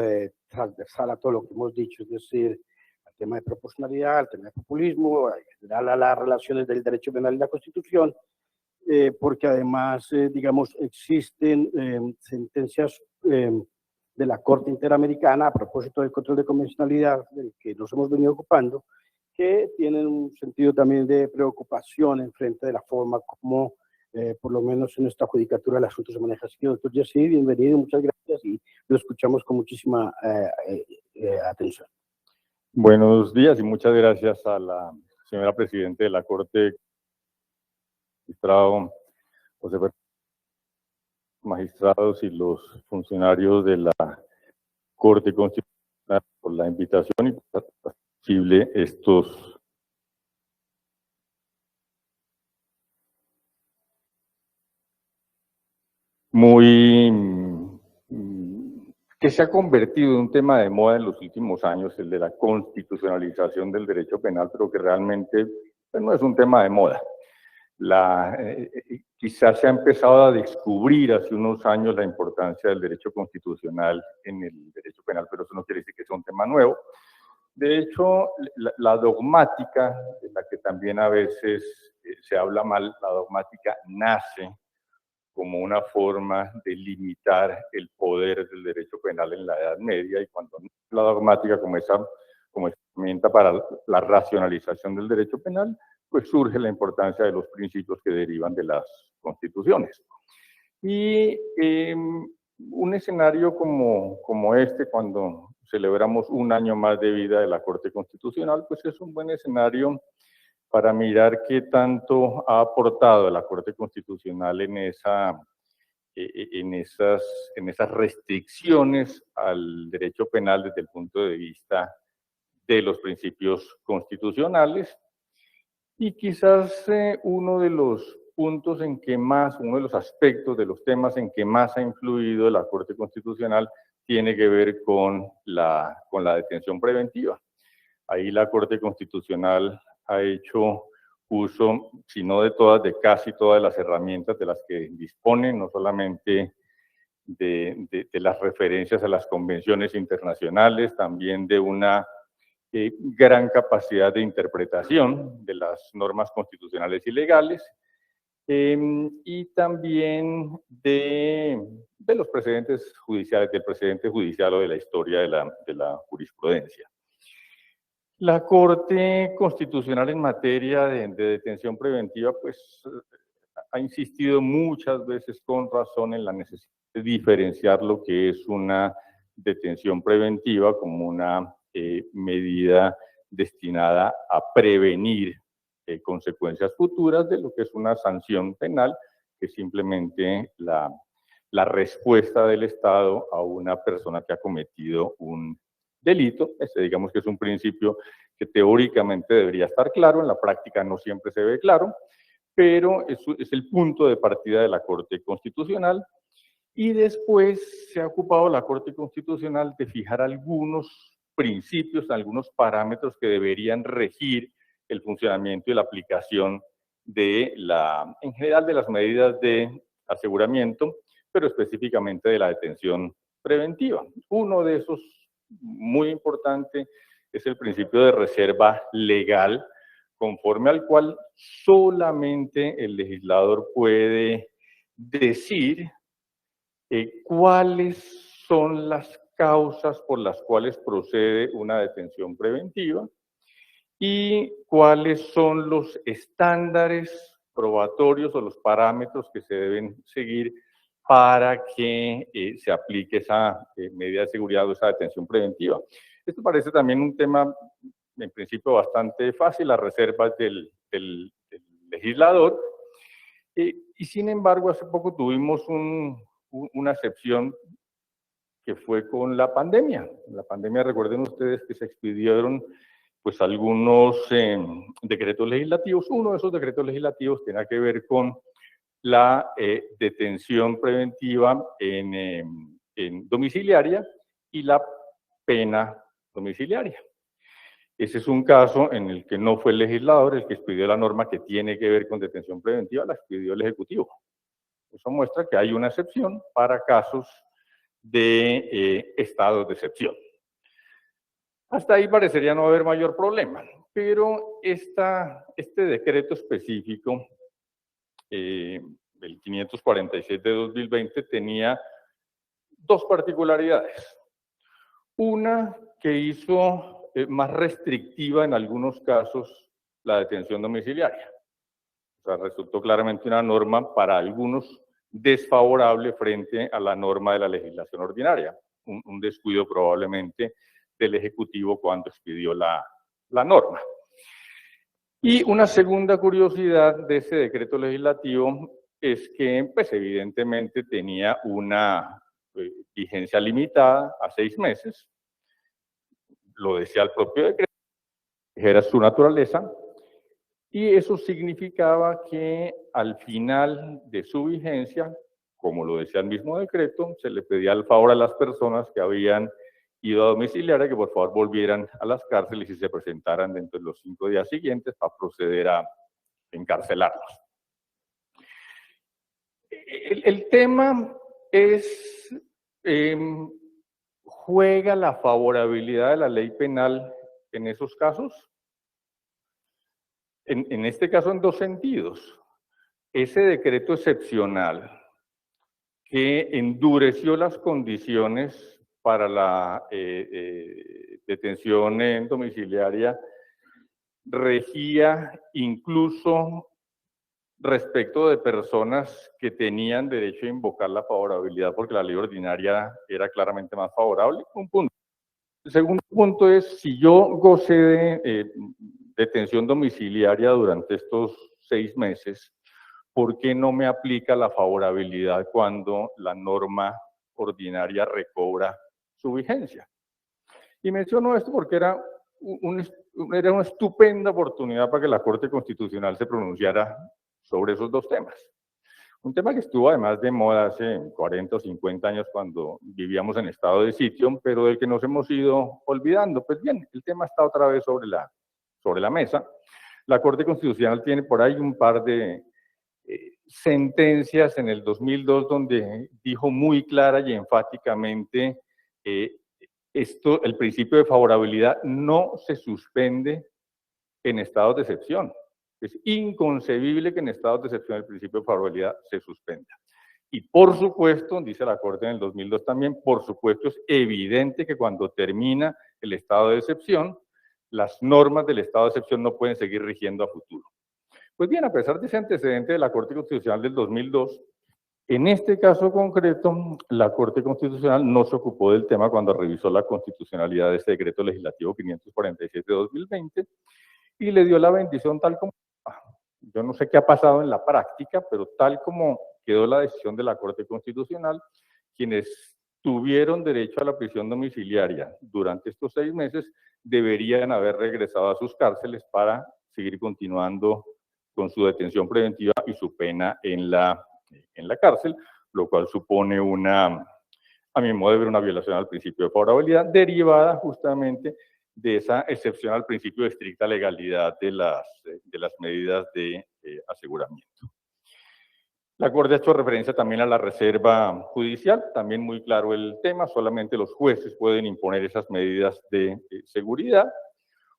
Speaker 1: transversal a todo lo que hemos dicho, es decir, al tema de proporcionalidad, al tema de populismo, en general a las relaciones del derecho penal y la Constitución, porque además, digamos, existen sentencias de la Corte Interamericana a propósito del control de convencionalidad del que nos hemos venido ocupando, que tienen un sentido también de preocupación en frente de la forma como, por lo menos en nuestra judicatura, el asunto se maneja. Así que, doctor Yesir, bienvenido, muchas gracias y lo escuchamos con muchísima atención.
Speaker 5: Buenos días y muchas gracias a la señora Presidenta de la Corte, magistrado José Fernando, magistrados y los funcionarios de la Corte Constitucional por la invitación y por hacer posible estos que se ha convertido en un tema de moda en los últimos años, el de la constitucionalización del derecho penal, pero que realmente pues, no es un tema de moda. Quizás se ha empezado a descubrir hace unos años la importancia del derecho constitucional en el derecho penal, pero eso no quiere decir que sea un tema nuevo. De hecho, la dogmática, de la que también a veces se habla mal, la dogmática nace como una forma de limitar el poder del derecho penal en la Edad Media, y cuando la dogmática como herramienta para la racionalización del derecho penal, pues surge la importancia de los principios que derivan de las constituciones. Y un escenario como este, cuando celebramos un año más de vida de la Corte Constitucional, pues es un buen escenario para mirar qué tanto ha aportado la Corte Constitucional en esas restricciones al derecho penal desde el punto de vista de los principios constitucionales. Y quizás uno de los puntos en que más, uno de los aspectos de los temas en que más ha influido la Corte Constitucional tiene que ver con la detención preventiva. Ahí la Corte Constitucional ha hecho uso, si no de todas, de casi todas las herramientas de las que dispone, no solamente de las referencias a las convenciones internacionales, también de una gran capacidad de interpretación de las normas constitucionales y legales, y también de los precedentes judiciales, del precedente judicial o de la historia de la jurisprudencia. La Corte Constitucional en materia de detención preventiva pues ha insistido muchas veces con razón en la necesidad de diferenciar lo que es una detención preventiva como una medida destinada a prevenir consecuencias futuras de lo que es una sanción penal, que es simplemente la respuesta del Estado a una persona que ha cometido un delito. Digamos que es un principio que teóricamente debería estar claro, en la práctica no siempre se ve claro, pero es el punto de partida de la Corte Constitucional. Y después se ha ocupado la Corte Constitucional de fijar algunos principios, algunos parámetros que deberían regir el funcionamiento y la aplicación en general de las medidas de aseguramiento, pero específicamente de la detención preventiva. Uno de esos, muy importante, es el principio de reserva legal, conforme al cual solamente el legislador puede decir cuáles son las causas por las cuales procede una detención preventiva y cuáles son los estándares probatorios o los parámetros que se deben seguir para que se aplique esa medida de seguridad o esa detención preventiva. Esto parece también un tema, en principio, bastante fácil, las reservas del legislador, y sin embargo, hace poco tuvimos una excepción que fue con la pandemia. En la pandemia, recuerden ustedes que se expidieron pues algunos decretos legislativos. Uno de esos decretos legislativos tenía que ver con la detención preventiva en domiciliaria y la pena domiciliaria. Ese es un caso en el que no fue el legislador el que expidió la norma que tiene que ver con detención preventiva, la expidió el Ejecutivo. Eso muestra que hay una excepción para casos de estados de excepción. Hasta ahí parecería no haber mayor problema, pero este decreto específico, el 546 de 2020, tenía dos particularidades. Una, que hizo más restrictiva en algunos casos la detención domiciliaria. O sea, resultó claramente una norma para algunos desfavorable frente a la norma de la legislación ordinaria. Un descuido probablemente del Ejecutivo cuando expidió la norma. Y una segunda curiosidad de ese decreto legislativo es que, pues evidentemente, tenía una vigencia limitada a 6 meses. Lo decía el propio decreto, era su naturaleza, y eso significaba que al final de su vigencia, como lo decía el mismo decreto, se le pedía el favor a las personas que habían ido a domiciliaria que por favor volvieran a las cárceles y se presentaran dentro de los 5 días siguientes para proceder a encarcelarlos. El tema es, ¿juega la favorabilidad de la ley penal en esos casos? En este caso, en dos sentidos. Ese decreto excepcional que endureció las condiciones para la detención domiciliaria regía incluso respecto de personas que tenían derecho a invocar la favorabilidad porque la ley ordinaria era claramente más favorable. Un punto. El segundo punto es, si yo gocé de detención domiciliaria durante estos 6 meses, ¿por qué no me aplica la favorabilidad cuando la norma ordinaria recobra su vigencia? Y menciono esto porque era una estupenda oportunidad para que la Corte Constitucional se pronunciara sobre esos dos temas. Un tema que estuvo además de moda hace 40 o 50 años cuando vivíamos en estado de sitio, pero del que nos hemos ido olvidando. Pues bien, el tema está otra vez sobre la mesa. La Corte Constitucional tiene por ahí un par de sentencias en el 2002 donde dijo muy clara y enfáticamente el principio de favorabilidad no se suspende en estados de excepción. Es inconcebible que en estados de excepción el principio de favorabilidad se suspenda. Y por supuesto, dice la Corte en el 2002 también, por supuesto es evidente que cuando termina el estado de excepción, las normas del estado de excepción no pueden seguir rigiendo a futuro. Pues bien, a pesar de ese antecedente de la Corte Constitucional del 2002, en este caso concreto, la Corte Constitucional no se ocupó del tema cuando revisó la constitucionalidad de este decreto legislativo 547 de 2020 y le dio la bendición tal como, yo no sé qué ha pasado en la práctica, pero tal como quedó la decisión de la Corte Constitucional, quienes tuvieron derecho a la prisión domiciliaria durante estos 6 meses deberían haber regresado a sus cárceles para seguir continuando con su detención preventiva y su pena en la cárcel, lo cual supone a mi modo de ver, una violación al principio de favorabilidad derivada justamente de esa excepción al principio de estricta legalidad de las medidas de aseguramiento. La Corte ha hecho referencia también a la reserva judicial, también muy claro el tema, solamente los jueces pueden imponer esas medidas de seguridad.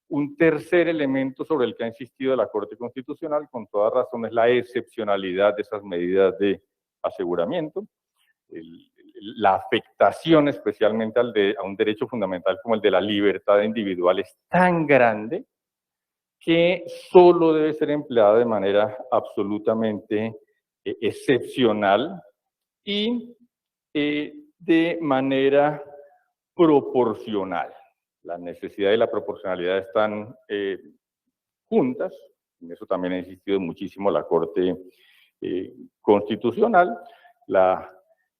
Speaker 5: Un tercer elemento sobre el que ha insistido la Corte Constitucional, con toda razón, es la excepcionalidad de esas medidas de aseguramiento. La afectación especialmente a un derecho fundamental como el de la libertad individual es tan grande que solo debe ser empleada de manera absolutamente excepcional y de manera proporcional. La necesidad y la proporcionalidad están juntas, en eso también ha insistido muchísimo la Corte Constitucional.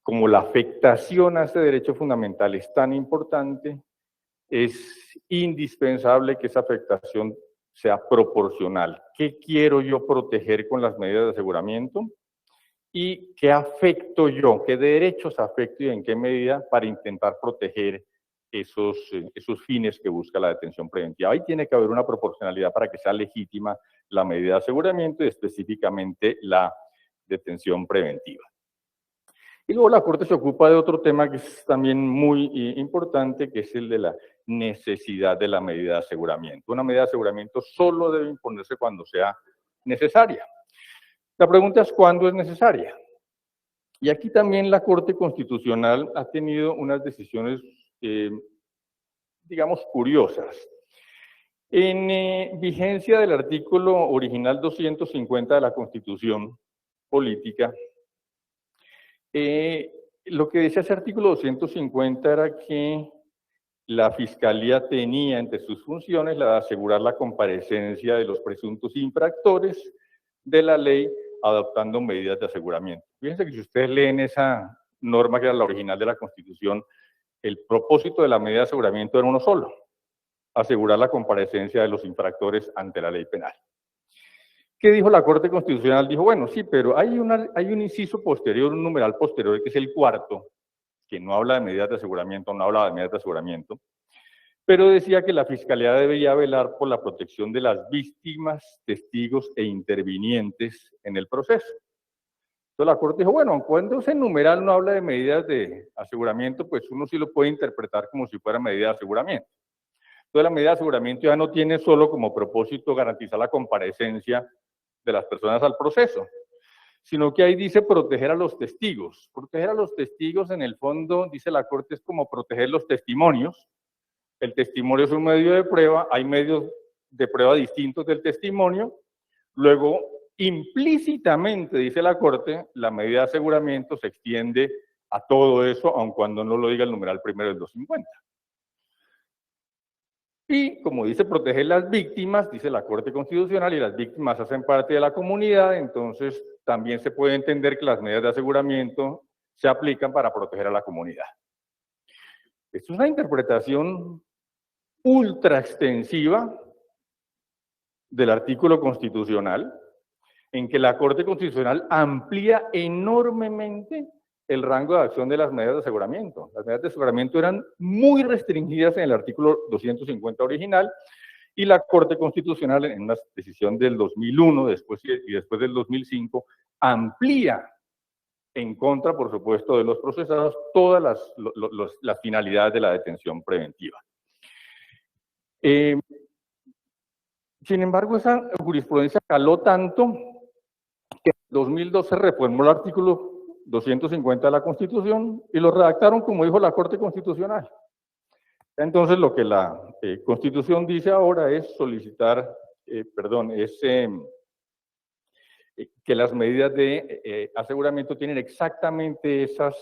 Speaker 5: Como la afectación a ese derecho fundamental es tan importante, es indispensable que esa afectación sea proporcional. ¿Qué quiero yo proteger con las medidas de aseguramiento? ¿Y qué afecto yo? ¿Qué derechos afecto y en qué medida para intentar proteger esos fines que busca la detención preventiva? Ahí tiene que haber una proporcionalidad para que sea legítima la medida de aseguramiento y específicamente la detención preventiva. Y luego la Corte se ocupa de otro tema que es también muy importante, que es el de la necesidad de la medida de aseguramiento. Una medida de aseguramiento solo debe imponerse cuando sea necesaria. La pregunta es ¿cuándo es necesaria? Y aquí también la Corte Constitucional ha tenido unas decisiones, digamos, curiosas. En vigencia del artículo original 250 de la Constitución Política, lo que decía ese artículo 250 era que la Fiscalía tenía entre sus funciones la de asegurar la comparecencia de los presuntos infractores de la ley adoptando medidas de aseguramiento. Fíjense que si ustedes leen esa norma que era la original de la Constitución, el propósito de la medida de aseguramiento era uno solo: asegurar la comparecencia de los infractores ante la ley penal. ¿Qué dijo la Corte Constitucional? Dijo, bueno, sí, pero hay un inciso posterior, un numeral posterior, que es el cuarto, que no habla de medidas de aseguramiento, no hablaba de medidas de aseguramiento, pero decía que la Fiscalía debería velar por la protección de las víctimas, testigos e intervinientes en el proceso. Entonces la Corte dijo, bueno, cuando ese numeral no habla de medidas de aseguramiento, pues uno sí lo puede interpretar como si fuera medida de aseguramiento. Entonces la medida de aseguramiento ya no tiene solo como propósito garantizar la comparecencia de las personas al proceso, sino que ahí dice proteger a los testigos. Proteger a los testigos, en el fondo, dice la Corte, es como proteger los testimonios. El testimonio es un medio de prueba, hay medios de prueba distintos del testimonio. Luego, implícitamente, dice la Corte, la medida de aseguramiento se extiende a todo eso, aun cuando no lo diga el numeral primero del 250. Y como dice proteger las víctimas, dice la Corte Constitucional, y las víctimas hacen parte de la comunidad, entonces también se puede entender que las medidas de aseguramiento se aplican para proteger a la comunidad. Es una interpretación ultra extensiva del artículo constitucional, en que la Corte Constitucional amplía enormemente el rango de acción de las medidas de aseguramiento. Las medidas de aseguramiento eran muy restringidas en el artículo 250 original, y la Corte Constitucional, en una decisión del 2001 y después del 2005, amplía en contra, por supuesto, de los procesados todas las finalidades de la detención preventiva. Sin embargo, esa jurisprudencia caló tanto que en 2012 reformó el artículo 250 de la Constitución y lo redactaron como dijo la Corte Constitucional. Entonces, lo que la Constitución dice ahora es que las medidas de aseguramiento tienen exactamente esas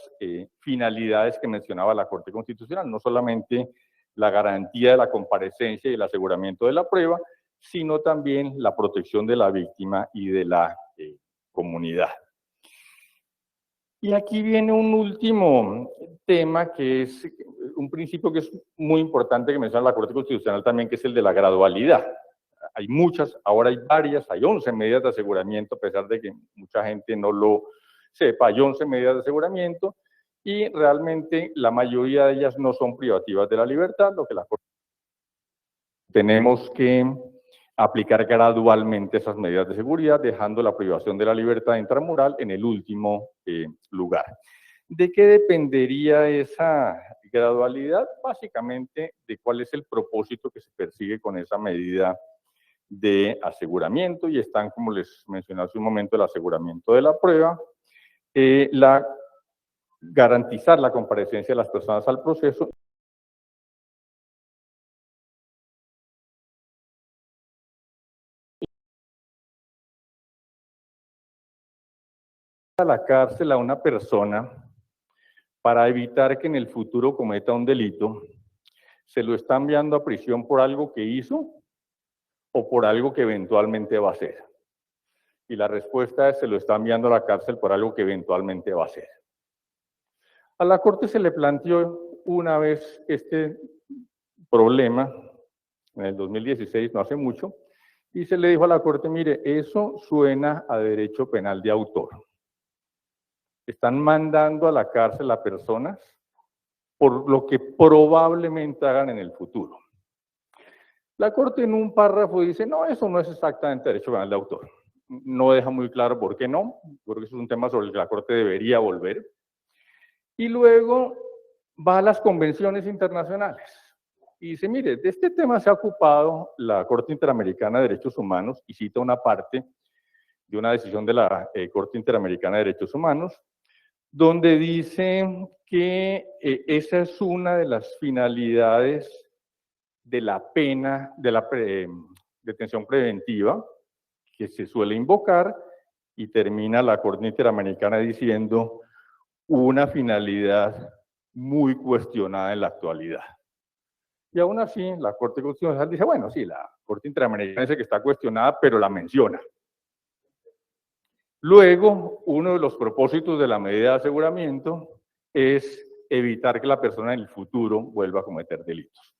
Speaker 5: finalidades que mencionaba la Corte Constitucional, no solamente la garantía de la comparecencia y el aseguramiento de la prueba, sino también la protección de la víctima y de la comunidad. Y aquí viene un último tema, que es un principio que es muy importante que menciona la Corte Constitucional también, que es el de la gradualidad. Hay muchas, ahora hay varias, hay 11 medidas de aseguramiento, a pesar de que mucha gente no lo sepa, hay 11 medidas de aseguramiento, y realmente la mayoría de ellas no son privativas de la libertad, lo que la Corte tenemos que aplicar gradualmente esas medidas de seguridad, dejando la privación de la libertad intramural en el último lugar. ¿De qué dependería esa gradualidad? Básicamente de cuál es el propósito que se persigue con esa medida de aseguramiento, y están, como les mencioné hace un momento, el aseguramiento de la prueba, garantizar la comparecencia de las personas al proceso, a la cárcel a una persona para evitar que en el futuro cometa un delito. ¿Se lo está enviando a prisión por algo que hizo o por algo que eventualmente va a hacer? Y la respuesta es: se lo está enviando a la cárcel por algo que eventualmente va a hacer. A la Corte se le planteó una vez este problema, en el 2016, no hace mucho, y se le dijo a la Corte: mire, eso suena a derecho penal de autor. Están mandando a la cárcel a personas por lo que probablemente hagan en el futuro. La Corte en un párrafo dice: no, eso no es exactamente derecho penal de autor. No deja muy claro por qué no, porque eso es un tema sobre el que la Corte debería volver. Y luego va a las convenciones internacionales y dice: mire, de este tema se ha ocupado la Corte Interamericana de Derechos Humanos, y cita una parte de una decisión de la Corte Interamericana de Derechos Humanos, donde dice que esa es una de las finalidades de la pena, de la detención preventiva, que se suele invocar, y termina la Corte Interamericana diciendo: una finalidad muy cuestionada en la actualidad. Y aún así, la Corte Constitucional dice: bueno, sí, la Corte Interamericana dice que está cuestionada, pero la menciona. Luego, uno de los propósitos de la medida de aseguramiento es evitar que la persona en el futuro vuelva a cometer delitos.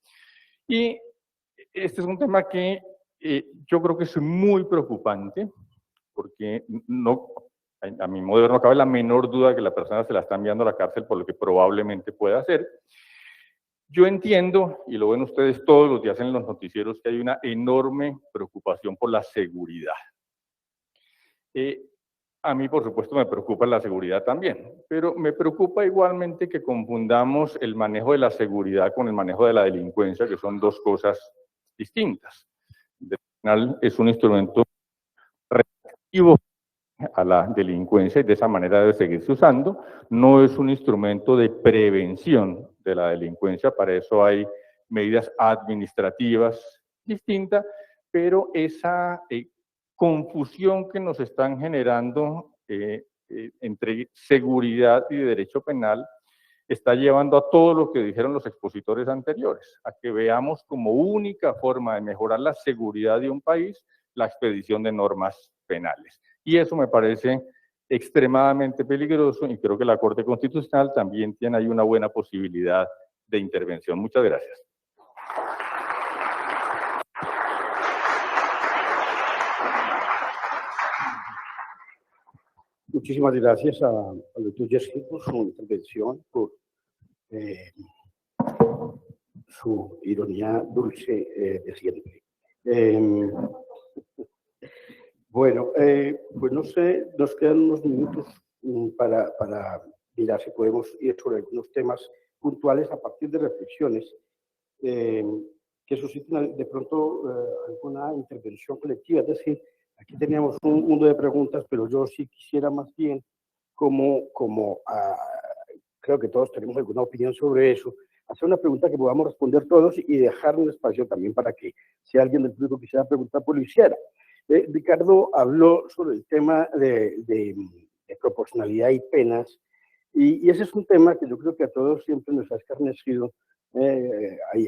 Speaker 5: Y este es un tema que yo creo que es muy preocupante, porque no, a mi modo de ver, no cabe la menor duda de que la persona se la está enviando a la cárcel por lo que probablemente pueda hacer. Yo entiendo, y lo ven ustedes todos los días en los noticieros, que hay una enorme preocupación por la seguridad. A mí, por supuesto, me preocupa la seguridad también, pero me preocupa igualmente que confundamos el manejo de la seguridad con el manejo de la delincuencia, que son dos cosas distintas. Al final es un instrumento reactivo a la delincuencia y de esa manera debe seguirse usando. No es un instrumento de prevención de la delincuencia, para eso hay medidas administrativas distintas, pero esa confusión que nos están generando entre seguridad y derecho penal está llevando a todo lo que dijeron los expositores anteriores, a que veamos como única forma de mejorar la seguridad de un país la expedición de normas penales. Y eso me parece extremadamente peligroso, y creo que la Corte Constitucional también tiene ahí una buena posibilidad de intervención. Muchas gracias.
Speaker 1: Muchísimas gracias al doctor Yesqui por su intervención, por su ironía dulce de siempre. Bueno, pues no sé, nos quedan unos minutos para mirar si podemos ir sobre algunos temas puntuales a partir de reflexiones que susciten de pronto alguna intervención colectiva. Es decir, aquí teníamos un mundo de preguntas, pero yo sí quisiera más bien, creo que todos tenemos alguna opinión sobre eso, hacer una pregunta que podamos responder todos y dejar un espacio también para que si alguien del público quisiera preguntar, pues lo hiciera. Ricardo habló sobre el tema de proporcionalidad y penas, y ese es un tema que yo creo que a todos siempre nos ha escarnecido.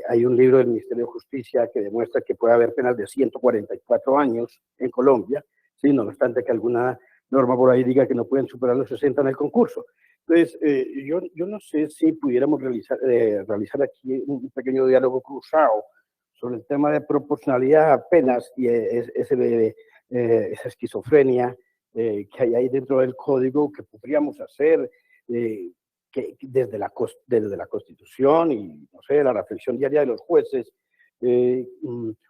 Speaker 1: Hay un libro del Ministerio de Justicia que demuestra que puede haber penas de 144 años en Colombia, ¿sí? No obstante que alguna norma por ahí diga que no pueden superar los 60 en el concurso. Entonces, yo no sé si pudiéramos realizar aquí un pequeño diálogo cruzado sobre el tema de proporcionalidad, penas y esa esquizofrenia que hay ahí dentro del código, que podríamos hacer que desde la Constitución y, no sé, la reflexión diaria de los jueces,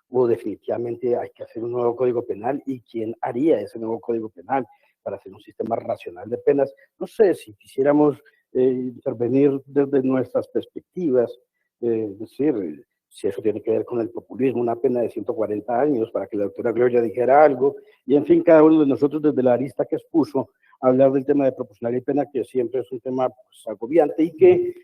Speaker 1: o definitivamente hay que hacer un nuevo Código Penal, y quién haría ese nuevo Código Penal para hacer un sistema racional de penas. No sé si quisiéramos intervenir desde nuestras perspectivas, es decir, si eso tiene que ver con el populismo, una pena de 140 años para que la doctora Gloria dijera algo, y en fin, cada uno de nosotros desde la arista que expuso, hablar del tema de proporcionalidad y pena, que siempre es un tema pues, agobiante, y que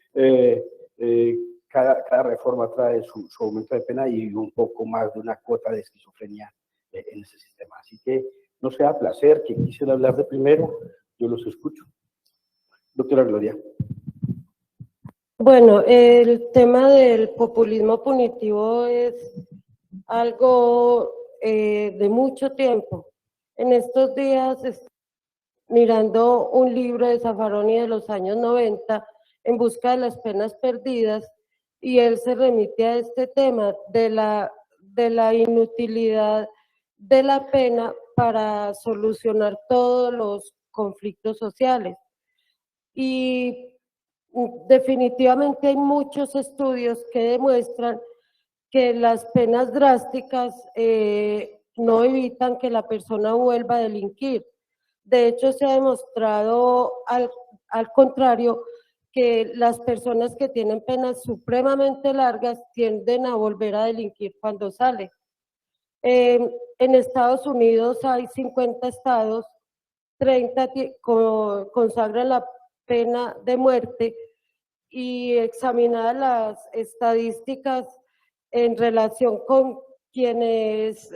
Speaker 1: cada reforma trae su aumento de pena y un poco más de una cuota de esquizofrenia en ese sistema. Así que no sea placer, que quisiera hablar de primero, yo los escucho. Doctora Gloria.
Speaker 3: Bueno, el tema del populismo punitivo es algo de mucho tiempo. En estos días, mirando un libro de Zaffaroni de los años 90, En busca de las penas perdidas, y él se remite a este tema de la inutilidad de la pena para solucionar todos los conflictos sociales. Y definitivamente hay muchos estudios que demuestran que las penas drásticas no evitan que la persona vuelva a delinquir. De hecho, se ha demostrado al contrario, que las personas que tienen penas supremamente largas tienden a volver a delinquir cuando salen. En Estados Unidos hay 50 estados, 30 consagran la pena de muerte, y examinadas las estadísticas en relación con quienes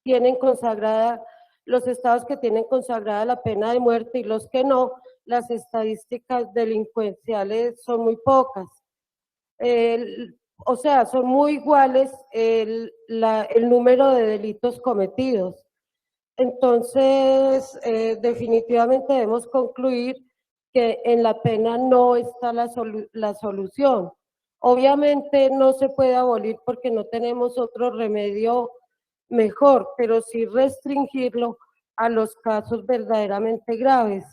Speaker 3: tienen consagrada, los estados que tienen consagrada la pena de muerte y los que no, las estadísticas delincuenciales son muy pocas. O sea, son muy iguales el número de delitos cometidos. Entonces, definitivamente debemos concluir que en la pena no está la solución. Obviamente no se puede abolir porque no tenemos otro remedio mejor, pero sí restringirlo a los casos verdaderamente graves.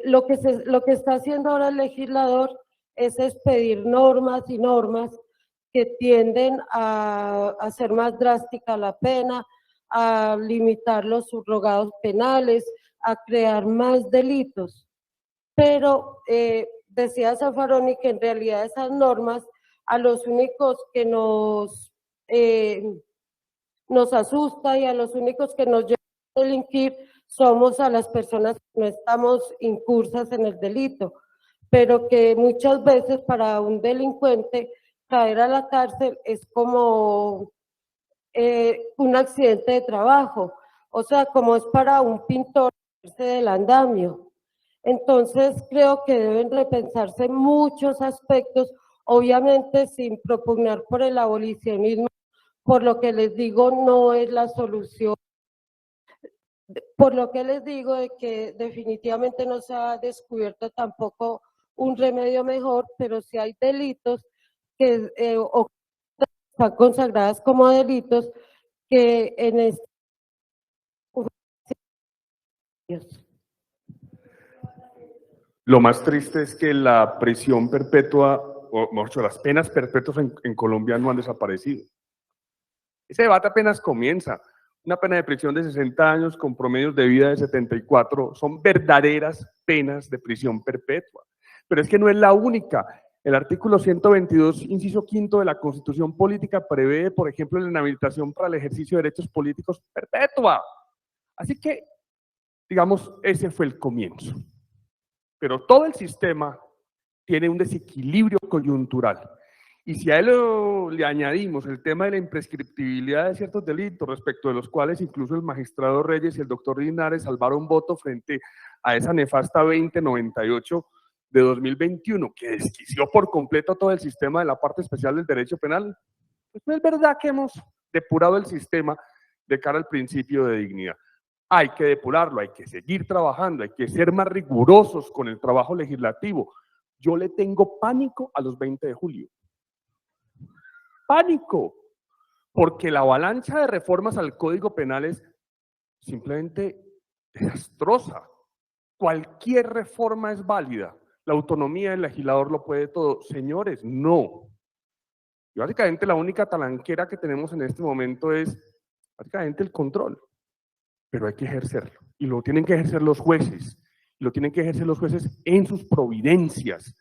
Speaker 3: Lo que está haciendo ahora el legislador es expedir normas y normas que tienden a hacer más drástica la pena, a limitar los subrogados penales, a crear más delitos. Pero decía Zaffaroni que en realidad esas normas a los únicos que nos asusta y a los únicos que nos llevan a delinquir somos a las personas que no estamos incursas en el delito, pero que muchas veces para un delincuente caer a la cárcel es como un accidente de trabajo, o sea, como es para un pintor caerse del andamio. Entonces creo que deben repensarse muchos aspectos, obviamente sin propugnar por el abolicionismo, por lo que les digo no es la solución. Por lo que les digo de que definitivamente no se ha descubierto tampoco un remedio mejor, pero si hay delitos que están consagradas como delitos que en este...
Speaker 2: Lo más triste es que la prisión perpetua, o mejor dicho, las penas perpetuas en Colombia no han desaparecido. Ese debate apenas comienza. Una pena de prisión de 60 años con promedios de vida de 74 son verdaderas penas de prisión perpetua. Pero es que no es la única. El artículo 122, inciso quinto de la Constitución Política prevé, por ejemplo, la inhabilitación para el ejercicio de derechos políticos perpetua. Así que, digamos, ese fue el comienzo. Pero todo el sistema tiene un desequilibrio coyuntural. Y si a él le añadimos el tema de la imprescriptibilidad de ciertos delitos, respecto de los cuales incluso el magistrado Reyes y el doctor Linares salvaron voto frente a esa nefasta 2098 de 2021, que desquició por completo todo el sistema de la parte especial del derecho penal, pues no es verdad que hemos depurado el sistema de cara al principio de dignidad. Hay que depurarlo, hay que seguir trabajando, hay que ser más rigurosos con el trabajo legislativo. Yo le tengo pánico a los 20 de julio. Pánico, porque la avalancha de reformas al Código Penal es simplemente desastrosa. Cualquier reforma es válida. La autonomía del legislador lo puede todo. Señores, no. Y básicamente la única talanquera que tenemos en este momento es básicamente el control, pero hay que ejercerlo. Y lo tienen que ejercer los jueces, y lo tienen que ejercer los jueces en sus providencias.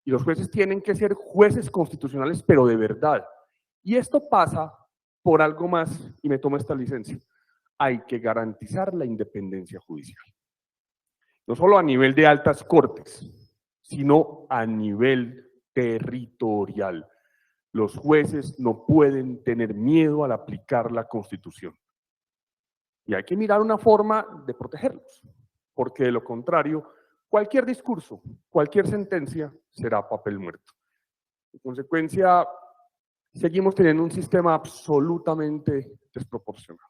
Speaker 2: Y los jueces tienen que ser jueces constitucionales, pero de verdad. Y esto pasa por algo más, y me tomo esta licencia. Hay que garantizar la independencia judicial. No solo a nivel de altas cortes, sino a nivel territorial. Los jueces no pueden tener miedo al aplicar la Constitución. Y hay que mirar una forma de protegerlos, porque de lo contrario, cualquier discurso, cualquier sentencia será papel muerto. En consecuencia, seguimos teniendo un sistema absolutamente desproporcionado.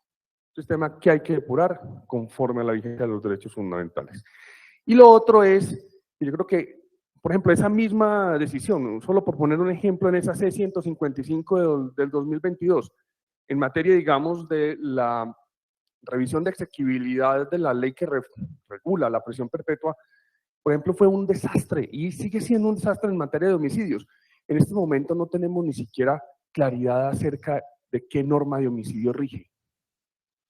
Speaker 2: Un sistema que hay que depurar conforme a la vigencia de los derechos fundamentales. Y lo otro es, yo creo que, por ejemplo, esa misma decisión, solo por poner un ejemplo en esa C-155 del 2022, en materia, digamos, de la revisión de exequibilidad de la ley que regula la prisión perpetua, por ejemplo, fue un desastre y sigue siendo un desastre en materia de homicidios. En este momento no tenemos ni siquiera claridad acerca de qué norma de homicidio rige.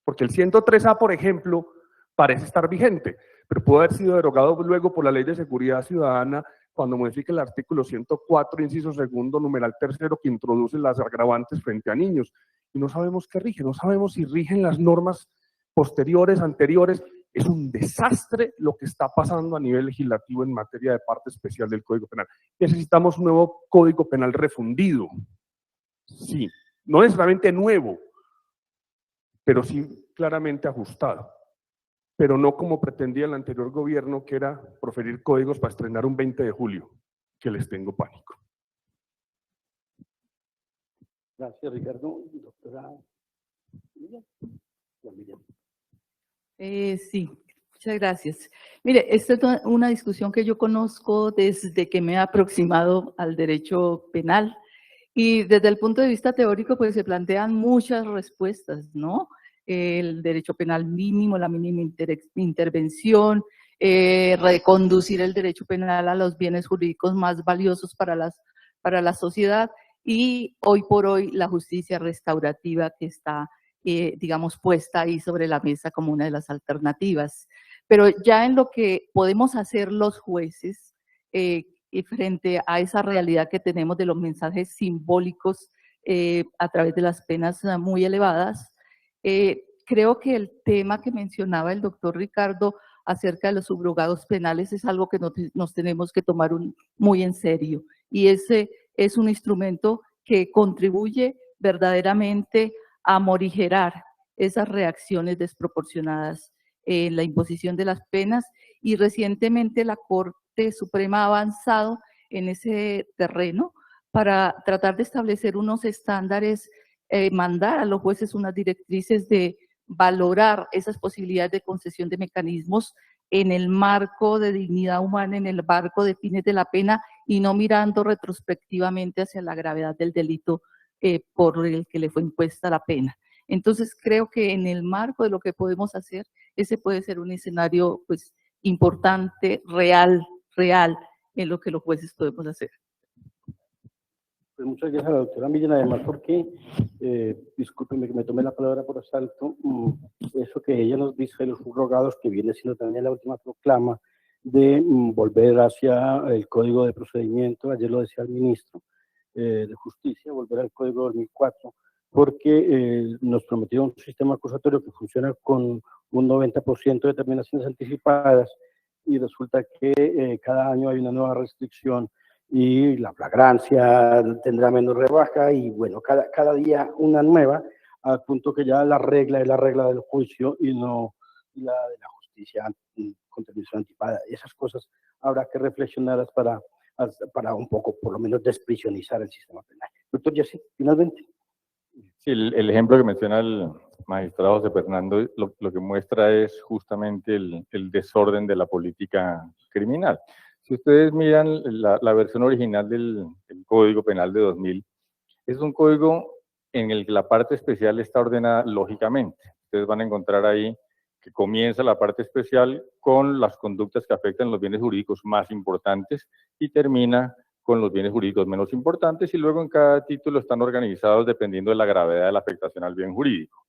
Speaker 2: Porque el 103A, por ejemplo, parece estar vigente, pero pudo haber sido derogado luego por la Ley de Seguridad Ciudadana cuando modifica el artículo 104, inciso segundo, numeral tercero, que introduce las agravantes frente a niños. Y no sabemos qué rige, no sabemos si rigen las normas posteriores, anteriores. Es un desastre lo que está pasando a nivel legislativo en materia de parte especial del Código Penal. Necesitamos un nuevo Código Penal refundido. Sí, no necesariamente nuevo, pero sí claramente ajustado. Pero no como pretendía el anterior gobierno, que era proferir códigos para estrenar un 20 de julio, que les tengo pánico.
Speaker 1: Gracias, Ricardo. Doctora
Speaker 4: Sí, muchas gracias. Mire, esta es una discusión que yo conozco desde que me he aproximado al derecho penal y desde el punto de vista teórico pues se plantean muchas respuestas, ¿no? El derecho penal mínimo, la mínima intervención, reconducir el derecho penal a los bienes jurídicos más valiosos para la sociedad y hoy por hoy la justicia restaurativa que está digamos, puesta ahí sobre la mesa como una de las alternativas. Pero ya en lo que podemos hacer los jueces y frente a esa realidad que tenemos de los mensajes simbólicos a través de las penas muy elevadas, creo que el tema que mencionaba el doctor Ricardo acerca de los subrogados penales es algo que nos tenemos que tomar muy en serio. Y ese es un instrumento que contribuye verdaderamente a morigerar esas reacciones desproporcionadas en la imposición de las penas y recientemente la Corte Suprema ha avanzado en ese terreno para tratar de establecer unos estándares, mandar a los jueces unas directrices de valorar esas posibilidades de concesión de mecanismos en el marco de dignidad humana, en el marco de fines de la pena y no mirando retrospectivamente hacia la gravedad del delito por el que le fue impuesta la pena. Entonces creo que en el marco de lo que podemos hacer, ese puede ser un escenario pues importante, real en lo que los jueces podemos hacer.
Speaker 1: Pues muchas gracias a la doctora Millán, además porque, discúlpeme que me tomé la palabra por asalto, eso que ella nos dice de los subrogados, que viene siendo también la última proclama de volver hacia el Código de Procedimiento, ayer lo decía el ministro de Justicia, volver al Código 2004, porque nos prometió un sistema acusatorio que funciona con un 90% de determinaciones anticipadas y resulta que cada año hay una nueva restricción y la flagrancia tendrá menos rebaja y bueno, cada día una nueva, al punto que ya la regla es la regla del juicio y no la de la justicia con determinación anticipada. Esas cosas habrá que reflexionarlas para un poco, por lo menos, desprisionizar el sistema penal. Doctor Yacine, finalmente.
Speaker 5: Sí, el ejemplo que menciona el magistrado José Fernando lo que muestra es justamente el desorden de la política criminal. Si ustedes miran la versión original del Código Penal de 2000, es un código en el que la parte especial está ordenada lógicamente. Ustedes van a encontrar ahí que comienza la parte especial con las conductas que afectan los bienes jurídicos más importantes y termina con los bienes jurídicos menos importantes, y luego en cada título están organizados dependiendo de la gravedad de la afectación al bien jurídico.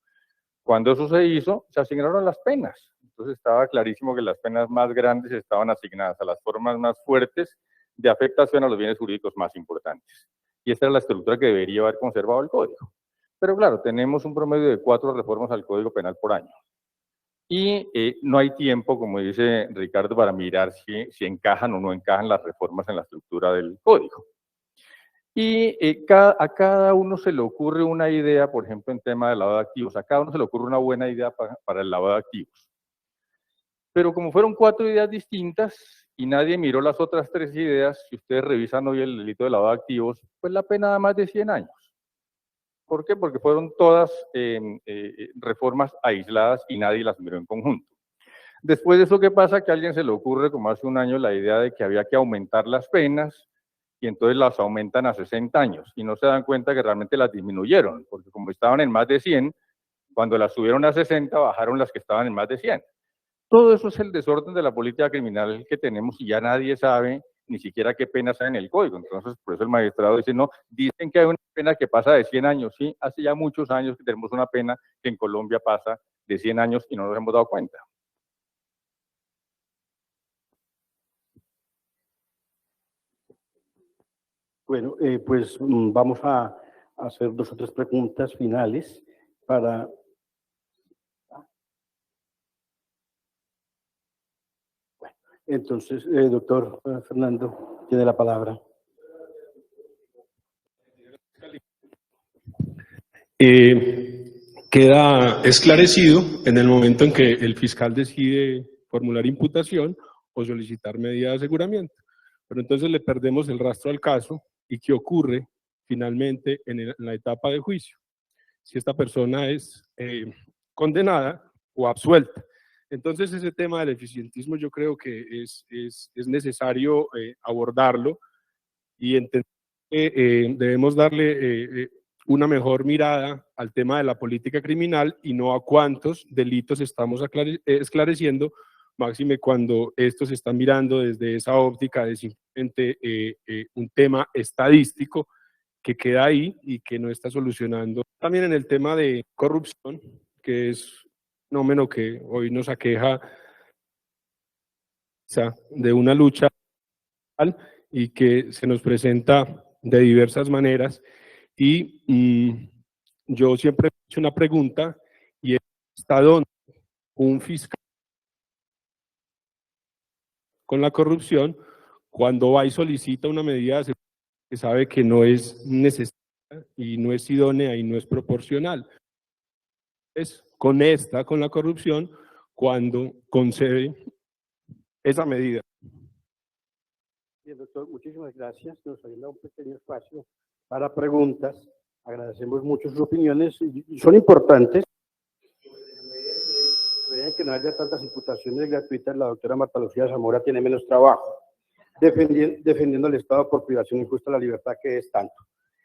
Speaker 5: Cuando eso se hizo, se asignaron las penas. Entonces estaba clarísimo que las penas más grandes estaban asignadas a las formas más fuertes de afectación a los bienes jurídicos más importantes. Y esta era la estructura que debería haber conservado el Código. Pero claro, tenemos un promedio de 4 reformas al Código Penal por año. Y no hay tiempo, como dice Ricardo, para mirar si encajan o no encajan las reformas en la estructura del Código. Y a cada uno se le ocurre una idea, por ejemplo, en tema de lavado de activos. A cada uno se le ocurre una buena idea para el lavado de activos. Pero como fueron 4 ideas distintas y nadie miró las otras 3 ideas, si ustedes revisan hoy el delito de lavado de activos, pues la pena da más de 100 años. ¿Por qué? Porque fueron todas reformas aisladas y nadie las miró en conjunto. Después de eso, ¿qué pasa? Que a alguien se le ocurre, como hace un año, la idea de que había que aumentar las penas, y entonces las aumentan a 60 años, y no se dan cuenta que realmente las disminuyeron, porque como estaban en más de 100, cuando las subieron a 60, bajaron las que estaban en más de 100. Todo eso es el desorden de la política criminal que tenemos, y ya nadie sabe ni siquiera qué penas hay en el Código. Entonces, por eso el magistrado dice, no, dicen que hay una pena que pasa de 100 años, sí, hace ya muchos años que tenemos una pena que en Colombia pasa de 100 años y no nos hemos dado cuenta.
Speaker 1: Bueno, pues vamos a hacer 2 o 3 preguntas finales para... Bueno, entonces, doctor Fernando, tiene la palabra.
Speaker 6: Queda esclarecido en el momento en que el fiscal decide formular imputación o solicitar medida de aseguramiento. Pero entonces le perdemos el rastro al caso y qué ocurre finalmente en la etapa de juicio. Si esta persona es condenada o absuelta. Entonces ese tema del eficientismo yo creo que es necesario abordarlo y entender que debemos darle una mejor mirada al tema de la política criminal y no a cuántos delitos estamos esclareciendo, máxime cuando estos se están mirando desde esa óptica de simplemente un tema estadístico que queda ahí y que no está solucionando. También en el tema de corrupción, que es un fenómeno que hoy nos aqueja de una lucha y que se nos presenta de diversas maneras. Y yo siempre he hecho una pregunta, y es ¿hasta dónde un fiscal con la corrupción cuando va y solicita una medida de seguridad que sabe que no es necesaria y no es idónea y no es proporcional? Es con la corrupción cuando concede esa medida.
Speaker 1: Bien, doctor, muchísimas gracias. Nos ha dado un pequeño espacio para preguntas. Agradecemos mucho sus opiniones y son importantes. Vean que no haya tantas imputaciones gratuitas, la doctora Marta Lucía Zamora tiene menos trabajo defendiendo al Estado por privación injusta de la libertad, que es tanto.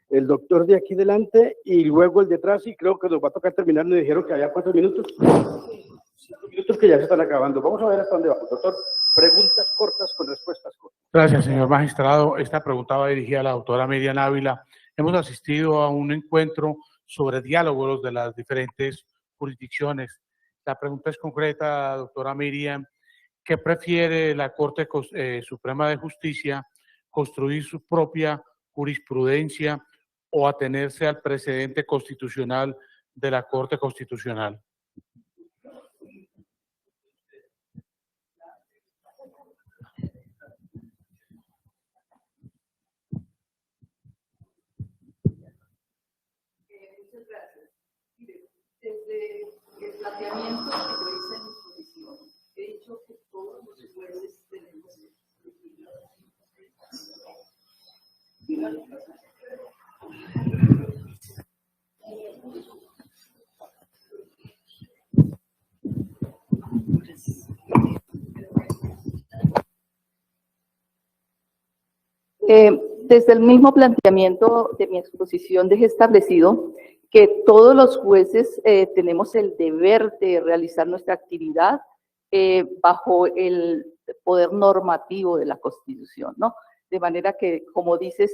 Speaker 1: El doctor de aquí delante y luego el de atrás, y creo que nos va a tocar terminar. Nos dijeron que había ¿cuántos minutos? 5 minutos que ya se están acabando. Vamos a ver hasta dónde vamos, doctor. Preguntas cortas con respuestas cortas.
Speaker 7: Gracias, señor magistrado. Esta pregunta va dirigida a la doctora Miriam Ávila. Hemos asistido a un encuentro sobre diálogos de las diferentes jurisdicciones. La pregunta es concreta, doctora Miriam. ¿Qué prefiere la Corte Suprema de Justicia? ¿Construir su propia jurisprudencia o atenerse al precedente constitucional de la Corte Constitucional?
Speaker 4: Muchas gracias. Mire, desde el planteamiento que yo hice en mi exposición, he dicho que todos los jueces tenemos desde el mismo planteamiento de mi exposición dejé establecido que todos los jueces tenemos el deber de realizar nuestra actividad bajo el poder normativo de la Constitución, ¿no? De manera que, como dice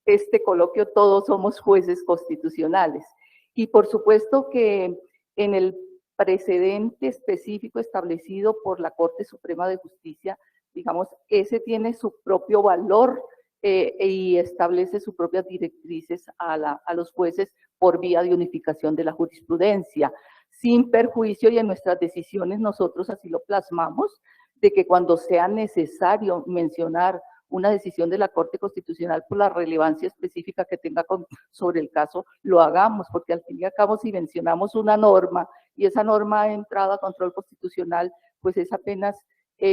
Speaker 4: este coloquio, todos somos jueces constitucionales. Y por supuesto que en el precedente específico establecido por la Corte Suprema de Justicia, digamos, ese tiene su propio valor y establece sus propias directrices a los jueces por vía de unificación de la jurisprudencia, sin perjuicio, y en nuestras decisiones nosotros así lo plasmamos, de que cuando sea necesario mencionar una decisión de la Corte Constitucional por la relevancia específica que tenga sobre el caso, lo hagamos, porque al fin y al cabo si mencionamos una norma y esa norma ha entrado a control constitucional, pues es apenas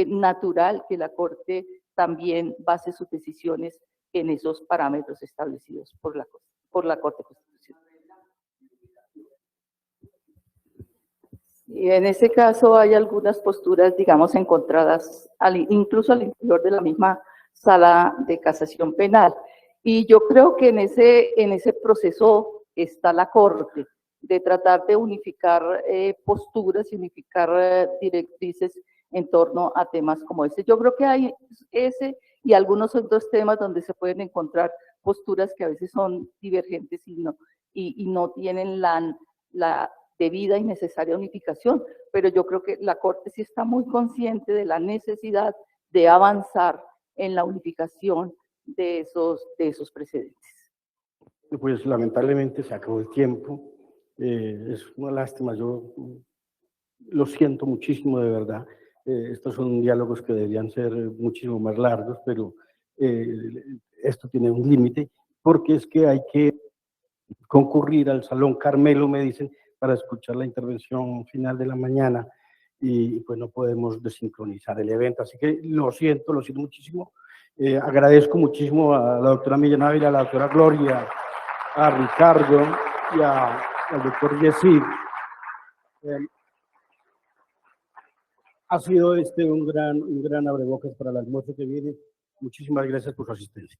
Speaker 4: natural que la Corte también base sus decisiones en esos parámetros establecidos por la Corte Constitucional. Y en ese caso hay algunas posturas, digamos, encontradas incluso al interior de la misma Sala de Casación Penal. Y yo creo que en ese proceso está la Corte, de tratar de unificar posturas y unificar directrices en torno a temas como ese. Yo creo que hay ese y algunos otros temas donde se pueden encontrar posturas que a veces son divergentes y no tienen la debida y necesaria unificación, pero yo creo que la Corte sí está muy consciente de la necesidad de avanzar en la unificación de esos precedentes.
Speaker 1: Pues lamentablemente se acabó el tiempo, es una lástima, yo lo siento muchísimo de verdad. Estos son diálogos que deberían ser muchísimo más largos, pero esto tiene un límite, porque es que hay que concurrir al Salón Carmelo, me dicen, para escuchar la intervención final de la mañana, y pues no podemos desincronizar el evento. Así que lo siento muchísimo. Agradezco muchísimo a la doctora Millán Ávila, a la doctora Gloria, a Ricardo y al doctor Yesid. Ha sido un gran abrebocas para el almuerzo que viene. Muchísimas gracias por su asistencia.